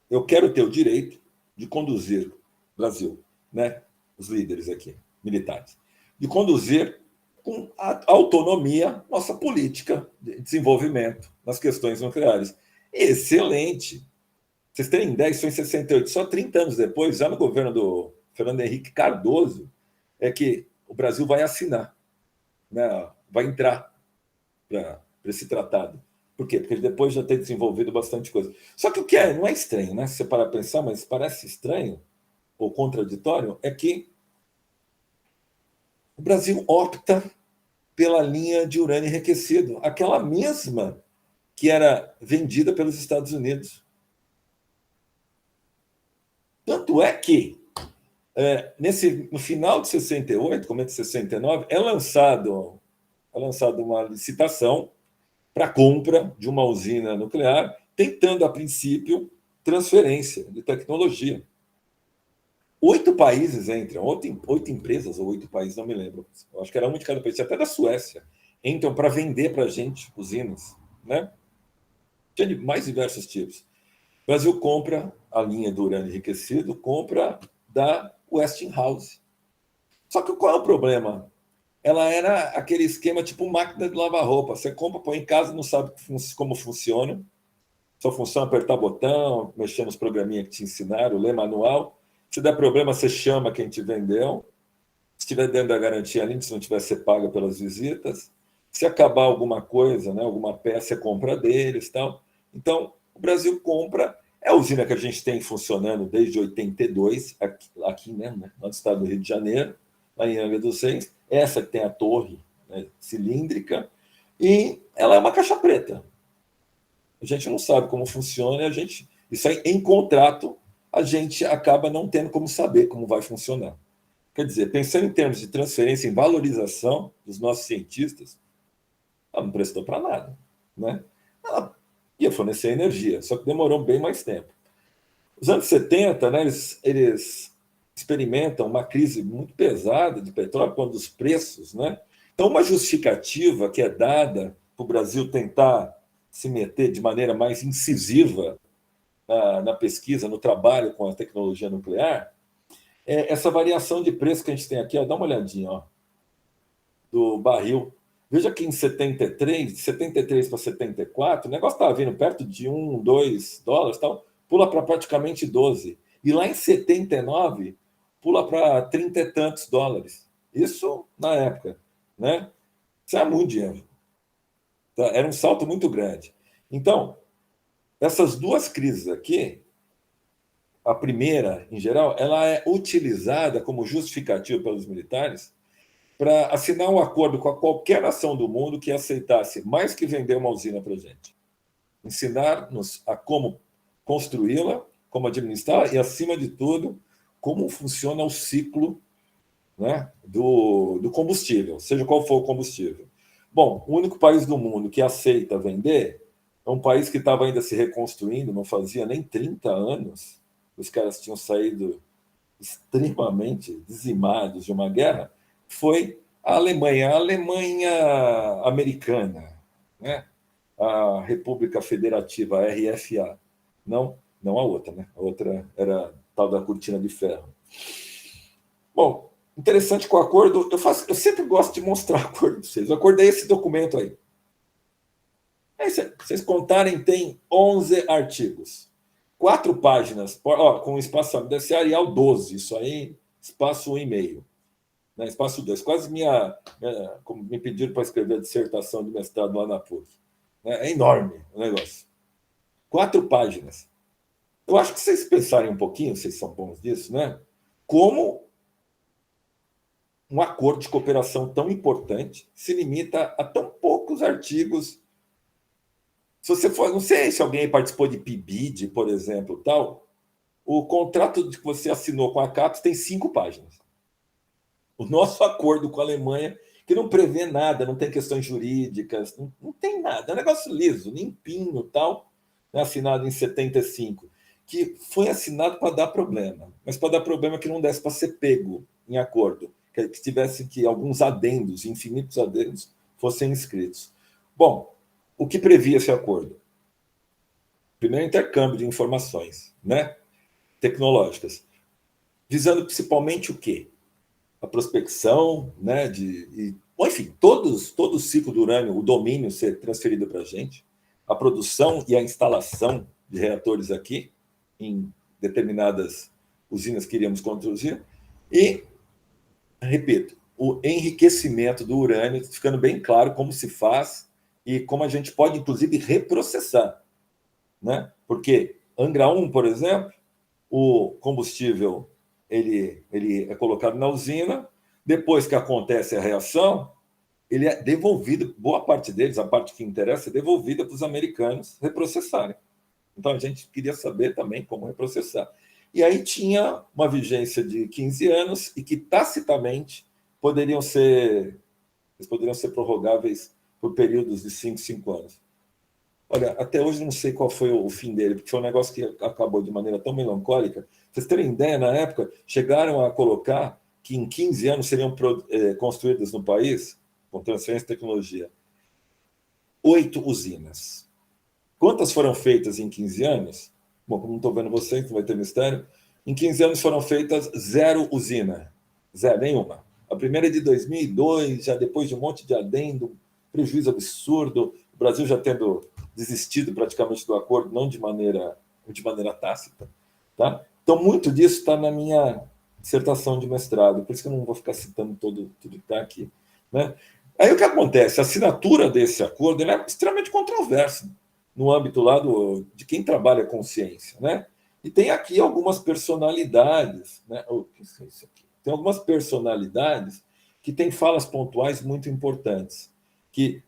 Eu quero ter o direito de conduzir, Brasil, né? Os líderes aqui, militares, de conduzir com autonomia nossa política de desenvolvimento nas questões nucleares. Excelente! Vocês terem ideia, isso foi em 68, só 30 anos depois, já no governo do Fernando Henrique Cardoso, é que o Brasil vai assinar, né? Vai entrar para esse tratado. Por quê? Porque depois já tem desenvolvido bastante coisa. Só que o que não é estranho, né? Se você parar para pensar, mas parece estranho ou contraditório, é que o Brasil opta pela linha de urânio enriquecido, aquela mesma que era vendida pelos Estados Unidos. Tanto é que, no final de 68, começo de 69, é lançado uma licitação para a compra de uma usina nuclear, tentando, a princípio, transferência de tecnologia. 8 países entram, 8 empresas ou 8 países, não me lembro. Eu acho que era um de cada país, até da Suécia, entram para vender para a gente usinas. Né? Tinha de mais diversos tipos. O Brasil compra a linha do urânio enriquecido, compra da Westinghouse. Só que qual é o problema? Ela era aquele esquema tipo máquina de lavar roupa. Você compra, põe em casa, não sabe como funciona. Só funciona apertar botão, mexer nos programinhas que te ensinaram, ler manual. Se der problema, você chama quem te vendeu. Se estiver dentro da garantia ali, se não tiver, você paga pelas visitas. Se acabar alguma coisa, né, alguma peça, você compra deles. Tal. Então, o Brasil compra. É a usina que a gente tem funcionando desde 82, aqui mesmo, né, no estado do Rio de Janeiro, lá em Angra dos Reis. Essa que tem a torre, né, cilíndrica, e ela é uma caixa preta. A gente não sabe como funciona, isso aí, em contrato, a gente acaba não tendo como saber como vai funcionar. Quer dizer, pensando em termos de transferência em valorização dos nossos cientistas, ela não prestou para nada. Né? Ela ia fornecer energia, só que demorou bem mais tempo. Os anos 70, né, eles experimentam uma crise muito pesada de petróleo, quando os preços. Né? Então, uma justificativa que é dada para o Brasil tentar se meter de maneira mais incisiva na pesquisa, no trabalho com a tecnologia nuclear, é essa variação de preço que a gente tem aqui. Ó, dá uma olhadinha, ó, do barril. Veja que em 73, de 73 para 74, o negócio estava vindo perto de $1, $2, tal, pula para praticamente 12. E lá em 79, pula para 30 e tantos dólares. Isso na época. Né? Isso é muito dinheiro. Era um salto muito grande. Então, essas duas crises aqui, a primeira, em geral, ela é utilizada como justificativa pelos militares para assinar um acordo com qualquer nação do mundo que aceitasse mais que vender uma usina para a gente. Ensinar-nos a como construí-la, como administrar e, acima de tudo, como funciona o ciclo, né, do combustível, seja qual for o combustível. Bom, o único país do mundo que aceita vender é um país que estava ainda se reconstruindo, não fazia nem 30 anos. Os caras tinham saído extremamente dizimados de uma guerra. Foi a Alemanha americana, né? A República Federativa, a RFA. Não a outra, né? A outra era a tal da cortina de ferro. Bom, interessante com o acordo, eu sempre gosto de mostrar o acordo para vocês. Eu acordei esse documento aí. Aí, se vocês contarem, tem 11 artigos. 4 páginas, com espaço desarial 12, isso aí, espaço 1,5. Né? Espaço 2, quase como me pediram para escrever a dissertação de mestrado lá na PUC. É enorme o negócio. 4 páginas. Eu acho que vocês pensarem um pouquinho, vocês são bons disso, né? Como um acordo de cooperação tão importante se limita a tão poucos artigos. Se você for, não sei se alguém participou de PIBID, por exemplo, tal, o contrato que você assinou com a CAPES tem 5 páginas. O nosso acordo com a Alemanha, que não prevê nada, não tem questões jurídicas, não tem nada, é um negócio liso, limpinho, tal, né, assinado em 75, que foi assinado para dar problema, mas para dar problema que não desse para ser pego em acordo, que tivesse que alguns adendos, infinitos adendos, fossem inscritos. Bom, o que previa esse acordo? Primeiro, intercâmbio de informações, né, tecnológicas, visando principalmente o quê? A prospecção, né, enfim, todo o ciclo do urânio, o domínio ser transferido para a gente, a produção e a instalação de reatores aqui, em determinadas usinas que iríamos conduzir, e, repito, o enriquecimento do urânio, ficando bem claro como se faz e como a gente pode, inclusive, reprocessar, né? Porque Angra 1, por exemplo, o combustível ele é colocado na usina, depois que acontece a reação, ele é devolvido, boa parte deles, a parte que interessa, é devolvida para os americanos reprocessarem. Então, a gente queria saber também como reprocessar. E aí tinha uma vigência de 15 anos e que, tacitamente, poderiam ser prorrogáveis por períodos de 5 anos. Olha, até hoje não sei qual foi o fim dele, porque foi um negócio que acabou de maneira tão melancólica. Vocês terem ideia, na época, chegaram a colocar que em 15 anos seriam construídas no país, com transferência de tecnologia, 8 usinas. Quantas foram feitas em 15 anos? Bom, como não estou vendo vocês, não vai ter mistério. Em 15 anos foram feitas 0 usina. 0, nenhuma. A primeira é de 2002, já depois de um monte de adendo, prejuízo absurdo, o Brasil já tendo desistido praticamente do acordo, não de maneira tácita. Tá? Então, muito disso está na minha dissertação de mestrado, por isso que eu não vou ficar citando tudo que está aqui. Né? Aí o que acontece? A assinatura desse acordo é extremamente controversa no âmbito lá de quem trabalha com ciência. Né? E tem aqui algumas personalidades, né? Que é isso aqui? Tem algumas personalidades que têm falas pontuais muito importantes, que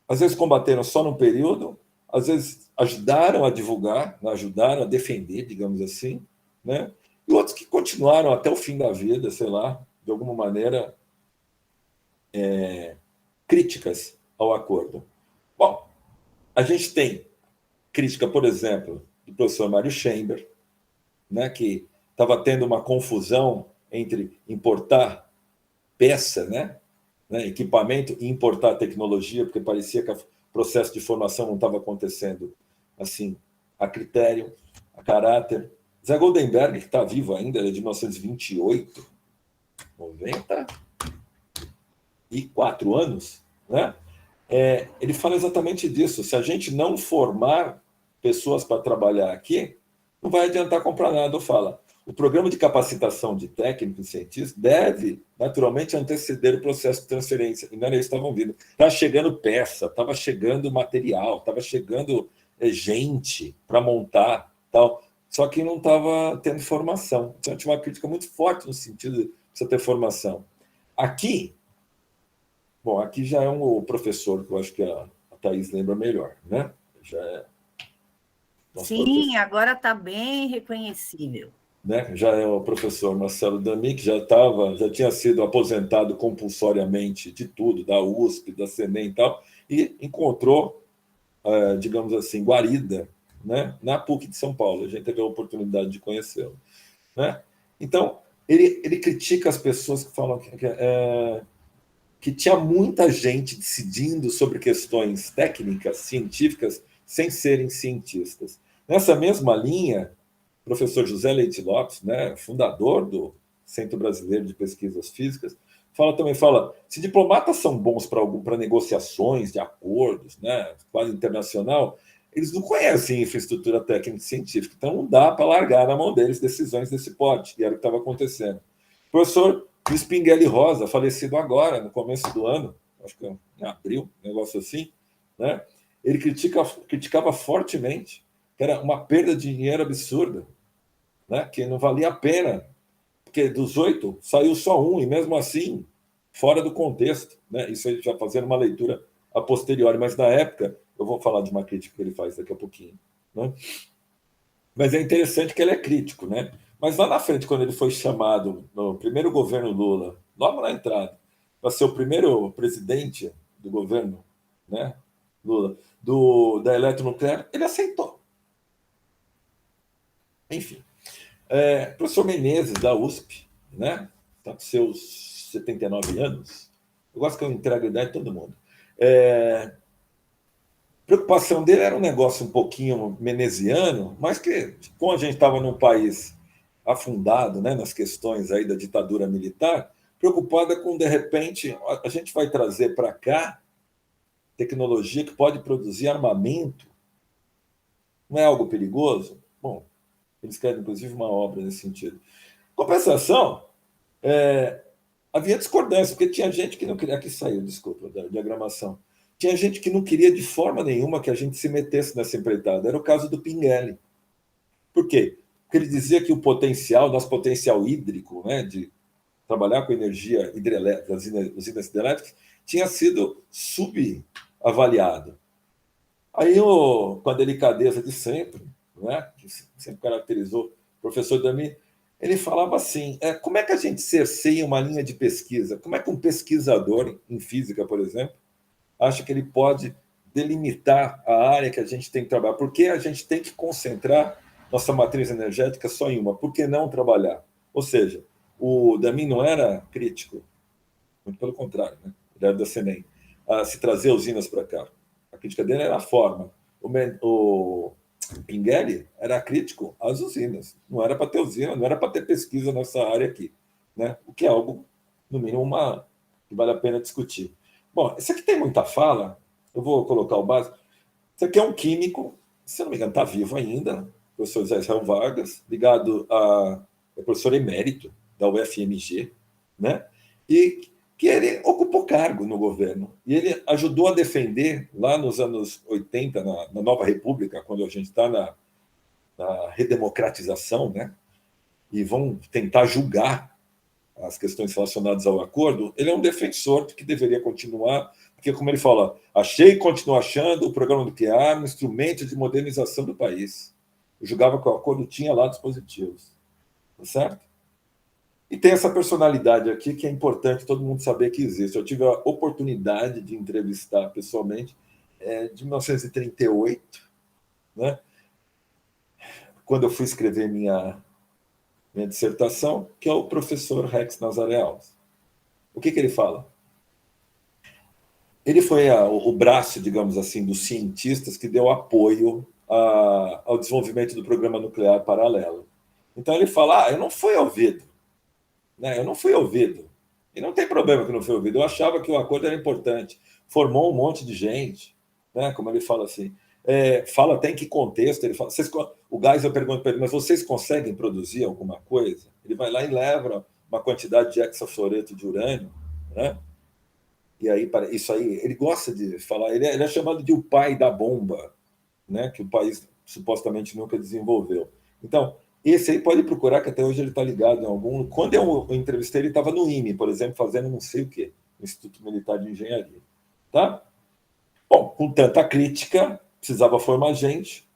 às vezes combateram só num período, às vezes ajudaram a divulgar, ajudaram a defender, digamos assim, né? E outros que continuaram até o fim da vida, sei lá, de alguma maneira, críticas ao acordo. Bom, a gente tem crítica, por exemplo, do professor Mário Chamber, né, que estava tendo uma confusão entre importar peça, né, equipamento e importar tecnologia, porque parecia que o processo de formação não estava acontecendo assim, a critério, a caráter. Zé Goldenberg, que está vivo ainda, ele é de 1928, 94 anos, né? Ele fala exatamente disso. Se a gente não formar pessoas para trabalhar aqui, não vai adiantar comprar nada. Fala. O programa de capacitação de técnicos e cientistas deve, naturalmente, anteceder o processo de transferência. E não era isso que estavam vindo. Estava chegando peça, estava chegando material, estava chegando gente para montar, tal. Só que não estava tendo formação. Então, tinha uma crítica muito forte no sentido de você ter formação. Aqui já é um professor que eu acho que a Thaís lembra melhor, né? Já é Sim, professor. Agora está bem reconhecível. Né? Já é o professor Marcelo Dami, que já tinha sido aposentado compulsoriamente de tudo, da USP, da CENEM e tal, e encontrou, digamos assim, guarida, né? Na PUC de São Paulo. A gente teve a oportunidade de conhecê-lo. Né? Então, ele critica as pessoas que falam que tinha muita gente decidindo sobre questões técnicas, científicas, sem serem cientistas. Nessa mesma linha, o professor José Leite Lopes, né, fundador do Centro Brasileiro de Pesquisas Físicas, fala, se diplomatas são bons para negociações de acordos, né, quase internacional, eles não conhecem infraestrutura técnica e científica, então não dá para largar na mão deles decisões desse porte, que era o que estava acontecendo. O professor Luiz Pinguelli Rosa, falecido agora, no começo do ano, acho que em abril, um negócio assim, né, ele criticava fortemente que era uma perda de dinheiro absurda, né, que não valia a pena porque dos 8 saiu só um, e mesmo assim, fora do contexto, né? Isso ele já fazendo uma leitura a posteriori, mas na época, eu vou falar de uma crítica que ele faz daqui a pouquinho, né? Mas é interessante que ele é crítico, né? Mas lá na frente, quando ele foi chamado no primeiro governo Lula, logo na entrada, para ser o primeiro presidente do governo, né, Lula, da eletronuclear, ele aceitou. Enfim, professor Menezes, da USP, né, está com seus 79 anos, eu gosto que eu entrego a ideia de todo mundo. A preocupação dele era um negócio um pouquinho menesiano, mas que, como a gente estava num país afundado, né, nas questões aí da ditadura militar, preocupada com, de repente, a gente vai trazer para cá tecnologia que pode produzir armamento. Não é algo perigoso? Bom, eles querem, inclusive, uma obra nesse sentido. Compensação, havia discordância, porque tinha gente que não queria... Aqui saiu, desculpa, da diagramação. Tinha gente que não queria de forma nenhuma que a gente se metesse nessa empreitada. Era o caso do Pinguelli. Por quê? Porque ele dizia que o potencial, nosso potencial hídrico, né, de trabalhar com energia hidrelétrica, usinas hidrelétricas, tinha sido subavaliado. Aí, com a delicadeza de sempre, né, que sempre caracterizou o professor Dami, ele falava assim, como é que a gente cerceia uma linha de pesquisa? Como é que um pesquisador em física, por exemplo, acha que ele pode delimitar a área que a gente tem que trabalhar? Por que a gente tem que concentrar nossa matriz energética só em uma? Por que não trabalhar? Ou seja, o Dami não era crítico, muito pelo contrário, né? Ele era da CNEM, a se trazer usinas para cá. A crítica dele era a forma. O Pinguelli era crítico às usinas. Não era para ter usina, não era para ter pesquisa nessa área aqui, né? O que é algo, no mínimo, que vale a pena discutir. Bom, esse aqui tem muita fala, eu vou colocar o básico. Esse aqui é um químico, se não me engano, está vivo ainda, o professor Zé Israel Vargas, ligado é professor emérito da UFMG, né? E que ele ocupou cargo no governo. E ele ajudou a defender, lá nos anos 80, na Nova República, quando a gente está na redemocratização, né? E vão tentar julgar as questões relacionadas ao acordo, ele é um defensor de que deveria continuar, porque, como ele fala, achei e continuo achando o programa nuclear um instrumento de modernização do país. Eu julgava que o acordo tinha lados positivos. Tá certo? E tem essa personalidade aqui que é importante todo mundo saber que existe. Eu tive a oportunidade de entrevistar pessoalmente de 1938, né? Quando eu fui escrever minha dissertação, que é o professor Rex Nazaré Alves. O que ele fala? Ele foi o braço, digamos assim, dos cientistas que deu apoio ao desenvolvimento do programa nuclear paralelo. Então ele fala, eu não fui ouvido. Né? Eu não fui ouvido. E não tem problema que não foi ouvido. Eu achava que o acordo era importante. Formou um monte de gente, né? Como ele fala assim. Fala até em que contexto. Ele fala, o Geisel pergunta para ele, mas vocês conseguem produzir alguma coisa? Ele vai lá e leva uma quantidade de hexafluoreto de urânio, né? E aí, isso aí, ele gosta de falar, ele é chamado de o pai da bomba, né? Que o país supostamente nunca desenvolveu. Então, esse aí pode procurar, que até hoje ele está ligado em algum... Quando eu entrevistei, ele estava no IME, por exemplo, fazendo não sei o quê, no Instituto Militar de Engenharia. Tá? Bom, com tanta crítica, precisava formar gente,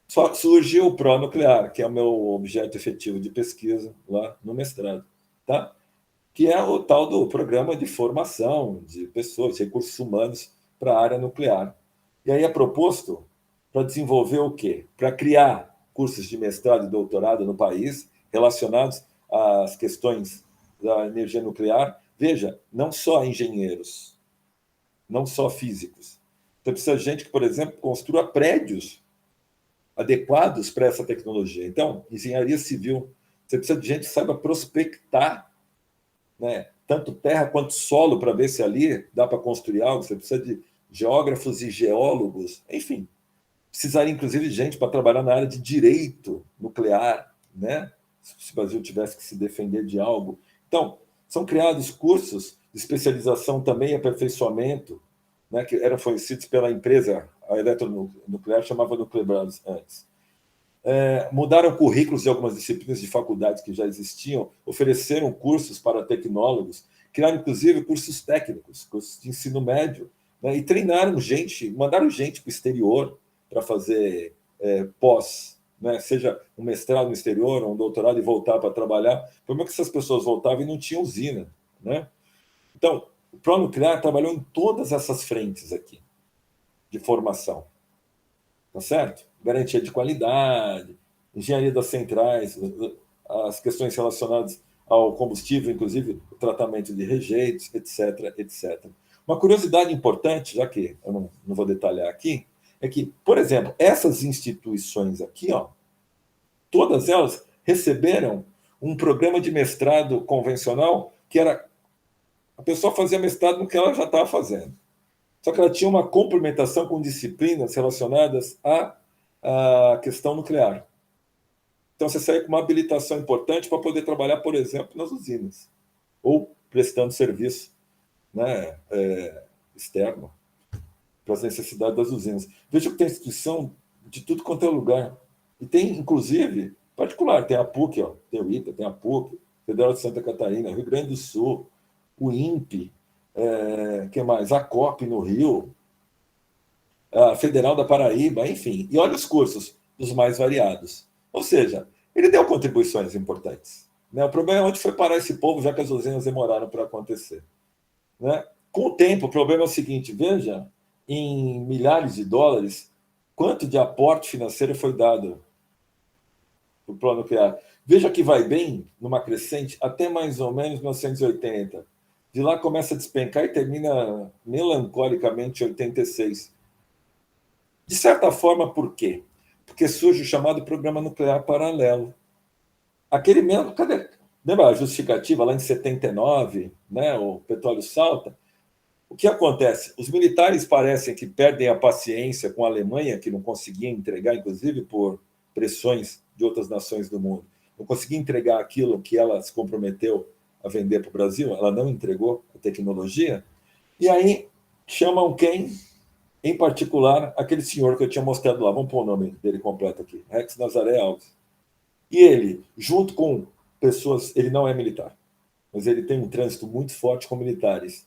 só surgiu o pró-nuclear, que é o meu objeto efetivo de pesquisa lá no mestrado. Tá? Que é o tal do programa de formação de pessoas, recursos humanos para a área nuclear. E aí é proposto para desenvolver o quê? Para criar cursos de mestrado e doutorado no país relacionados às questões da energia nuclear. Veja, não só engenheiros, não só físicos. Você precisa de gente que, por exemplo, construa prédios adequados para essa tecnologia. Então, engenharia civil, você precisa de gente que saiba prospectar, né, tanto terra quanto solo, para ver se ali dá para construir algo. Você precisa de geógrafos e geólogos, enfim. Precisaria, inclusive, de gente para trabalhar na área de direito nuclear, né? Se o Brasil tivesse que se defender de algo. Então, são criados cursos de especialização também e aperfeiçoamento, né, que eram fornecidos pela empresa, a eletronuclear chamava Nuclearbras antes. mudaram currículos de algumas disciplinas de faculdades que já existiam, ofereceram cursos para tecnólogos, criaram, inclusive, cursos técnicos, cursos de ensino médio, né, e treinaram gente, mandaram gente para o exterior para fazer pós, né, seja um mestrado no exterior, ou um doutorado, e voltar para trabalhar. O problema é que essas pessoas voltavam e não tinham usina. Né? Então, o Pronuclear trabalhou em todas essas frentes aqui de formação. Tá certo? Garantia de qualidade, engenharia das centrais, as questões relacionadas ao combustível, inclusive o tratamento de rejeitos, etc, etc. Uma curiosidade importante, já que eu não vou detalhar aqui, é que, por exemplo, essas instituições aqui, ó, todas elas receberam um programa de mestrado convencional que era... A pessoa fazia mestrado no que ela já estava fazendo. Só que ela tinha uma complementação com disciplinas relacionadas à questão nuclear. Então, você saiu com uma habilitação importante para poder trabalhar, por exemplo, nas usinas, ou prestando serviço, né, externo para as necessidades das usinas. Veja que tem instituição de tudo quanto é lugar. E tem, inclusive, particular, tem a PUC, ó, tem o ITA, tem a PUC, Federal de Santa Catarina, Rio Grande do Sul, o INPE, que mais? A COP no Rio, a Federal da Paraíba, enfim. E olha os cursos dos mais variados. Ou seja, ele deu contribuições importantes. Né? O problema é onde foi parar esse povo, já que as usinas demoraram para acontecer. Né? Com o tempo, o problema é o seguinte, veja, em milhares de dólares, quanto de aporte financeiro foi dado para o plano nuclear. Veja que vai bem, numa crescente, até mais ou menos 1980. De lá começa a despencar e termina melancolicamente em 86. De certa forma, por quê? Porque surge o chamado programa nuclear paralelo. Aquele mesmo, cadê? Lembra a justificativa lá em 79, né, o petróleo salta? O que acontece? Os militares parecem que perdem a paciência com a Alemanha, que não conseguia entregar, inclusive por pressões de outras nações do mundo, não conseguia entregar aquilo que ela se comprometeu a vender para o Brasil, ela não entregou a tecnologia, e aí chamam quem? Em particular, aquele senhor que eu tinha mostrado lá, vamos pôr o nome dele completo aqui, Rex Nazaré Alves. E ele, junto com pessoas, ele não é militar, mas ele tem um trânsito muito forte com militares,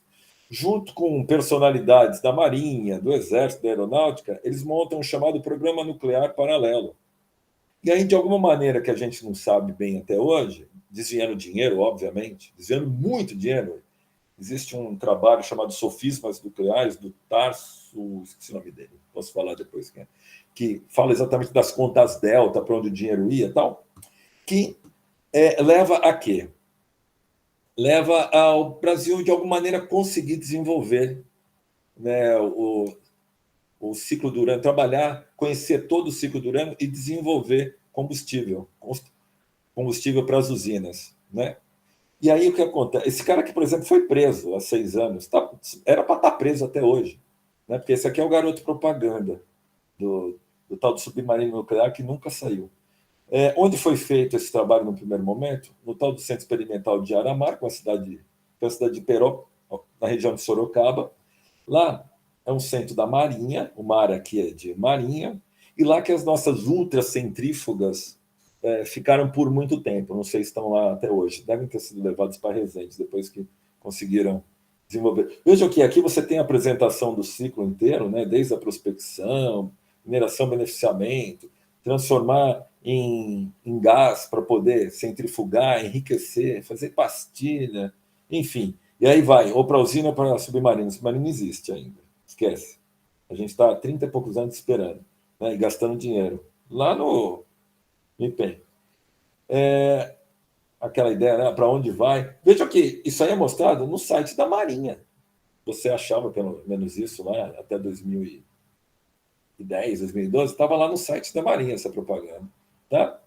junto com personalidades da Marinha, do Exército, da Aeronáutica, eles montam um chamado Programa Nuclear Paralelo. E aí, de alguma maneira que a gente não sabe bem até hoje, desviando dinheiro, obviamente, desviando muito dinheiro, existe um trabalho chamado Sofismas Nucleares, do Tarso, esqueci o nome dele, posso falar depois, que fala exatamente das contas delta, para onde o dinheiro ia e tal, que leva a quê? Leva ao Brasil, de alguma maneira, conseguir desenvolver, né, o ciclo do urânio, trabalhar, conhecer todo o ciclo do urânio e desenvolver combustível para as usinas. Né? E aí o que acontece? Esse cara aqui, por exemplo, foi preso há 6 anos, era para estar preso até hoje, né? Porque esse aqui é o garoto propaganda do tal do submarino nuclear que nunca saiu. Onde foi feito esse trabalho no primeiro momento? No tal do Centro Experimental de Aramar, que é a cidade de Peró, na região de Sorocaba. Lá é um centro da Marinha, o mar aqui é de Marinha, e lá que as nossas ultracentrífugas ficaram por muito tempo, não sei se estão lá até hoje, devem ter sido levados para Resende, depois que conseguiram desenvolver. Veja que aqui você tem a apresentação do ciclo inteiro, né, desde a prospecção, mineração, beneficiamento, transformar em gás para poder centrifugar, enriquecer, fazer pastilha, enfim. E aí vai, ou para usina ou para submarino. Submarino existe ainda, esquece. A gente está há 30 e poucos anos esperando, né, e gastando dinheiro. Lá no IPEM. Aquela ideia, né, para onde vai. Veja que isso aí é mostrado no site da Marinha. Você achava pelo menos isso lá até 2010, 2012, estava lá no site da Marinha essa propaganda. Tá?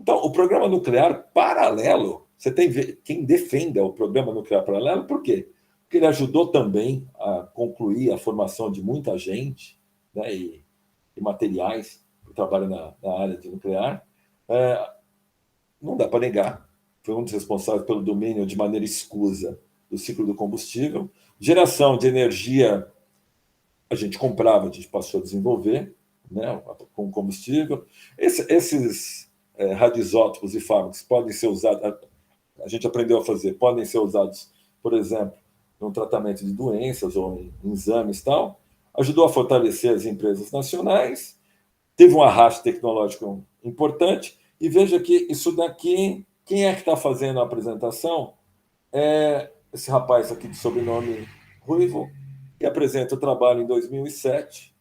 Então, o programa nuclear paralelo, você tem quem defenda o programa nuclear paralelo, por quê? Porque ele ajudou também a concluir a formação de muita gente, né, e materiais que trabalham na área de nuclear. Não dá para negar, foi um dos responsáveis pelo domínio de maneira escusa do ciclo do combustível. Geração de energia, a gente comprava, a gente passou a desenvolver, né, com combustível. Esses radioisótopos e fármacos podem ser usados, a gente aprendeu a fazer, podem ser usados, por exemplo, no tratamento de doenças ou em exames e tal. Ajudou a fortalecer as empresas nacionais, teve um arrasto tecnológico importante, e veja que isso daqui, quem é que está fazendo a apresentação? É esse rapaz aqui de sobrenome Ruivo, que apresenta o trabalho em 2007,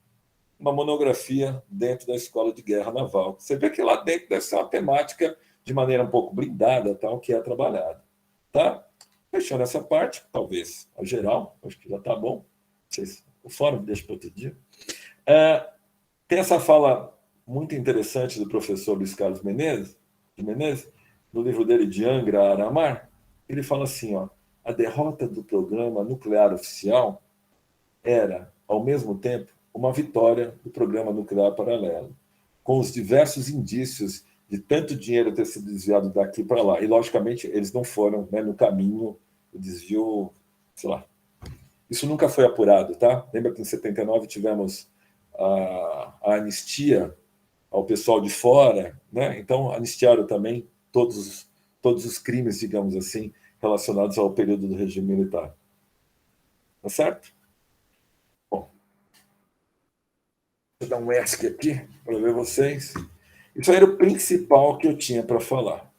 uma monografia dentro da Escola de Guerra Naval. Você vê que lá dentro deve ser uma temática de maneira um pouco blindada, tal, que é trabalhada. Tá? Fechando essa parte, talvez a geral, acho que já está bom. Não sei se o fórum deixa para outro dia. Tem essa fala muito interessante do professor Luiz Carlos Menezes, no livro dele de Angra a Aramar. Ele fala assim, ó, a derrota do programa nuclear oficial era, ao mesmo tempo, uma vitória do programa nuclear paralelo, com os diversos indícios de tanto dinheiro ter sido desviado daqui para lá. E, logicamente, eles não foram, né, no caminho, o desvio, sei lá. Isso nunca foi apurado, tá? Lembra que em 79 tivemos a anistia ao pessoal de fora, né? Então, anistiaram também todos os crimes, digamos assim, relacionados ao período do regime militar. Tá certo? Bom, vou dar um ESC aqui para ver vocês. Isso era o principal que eu tinha para falar.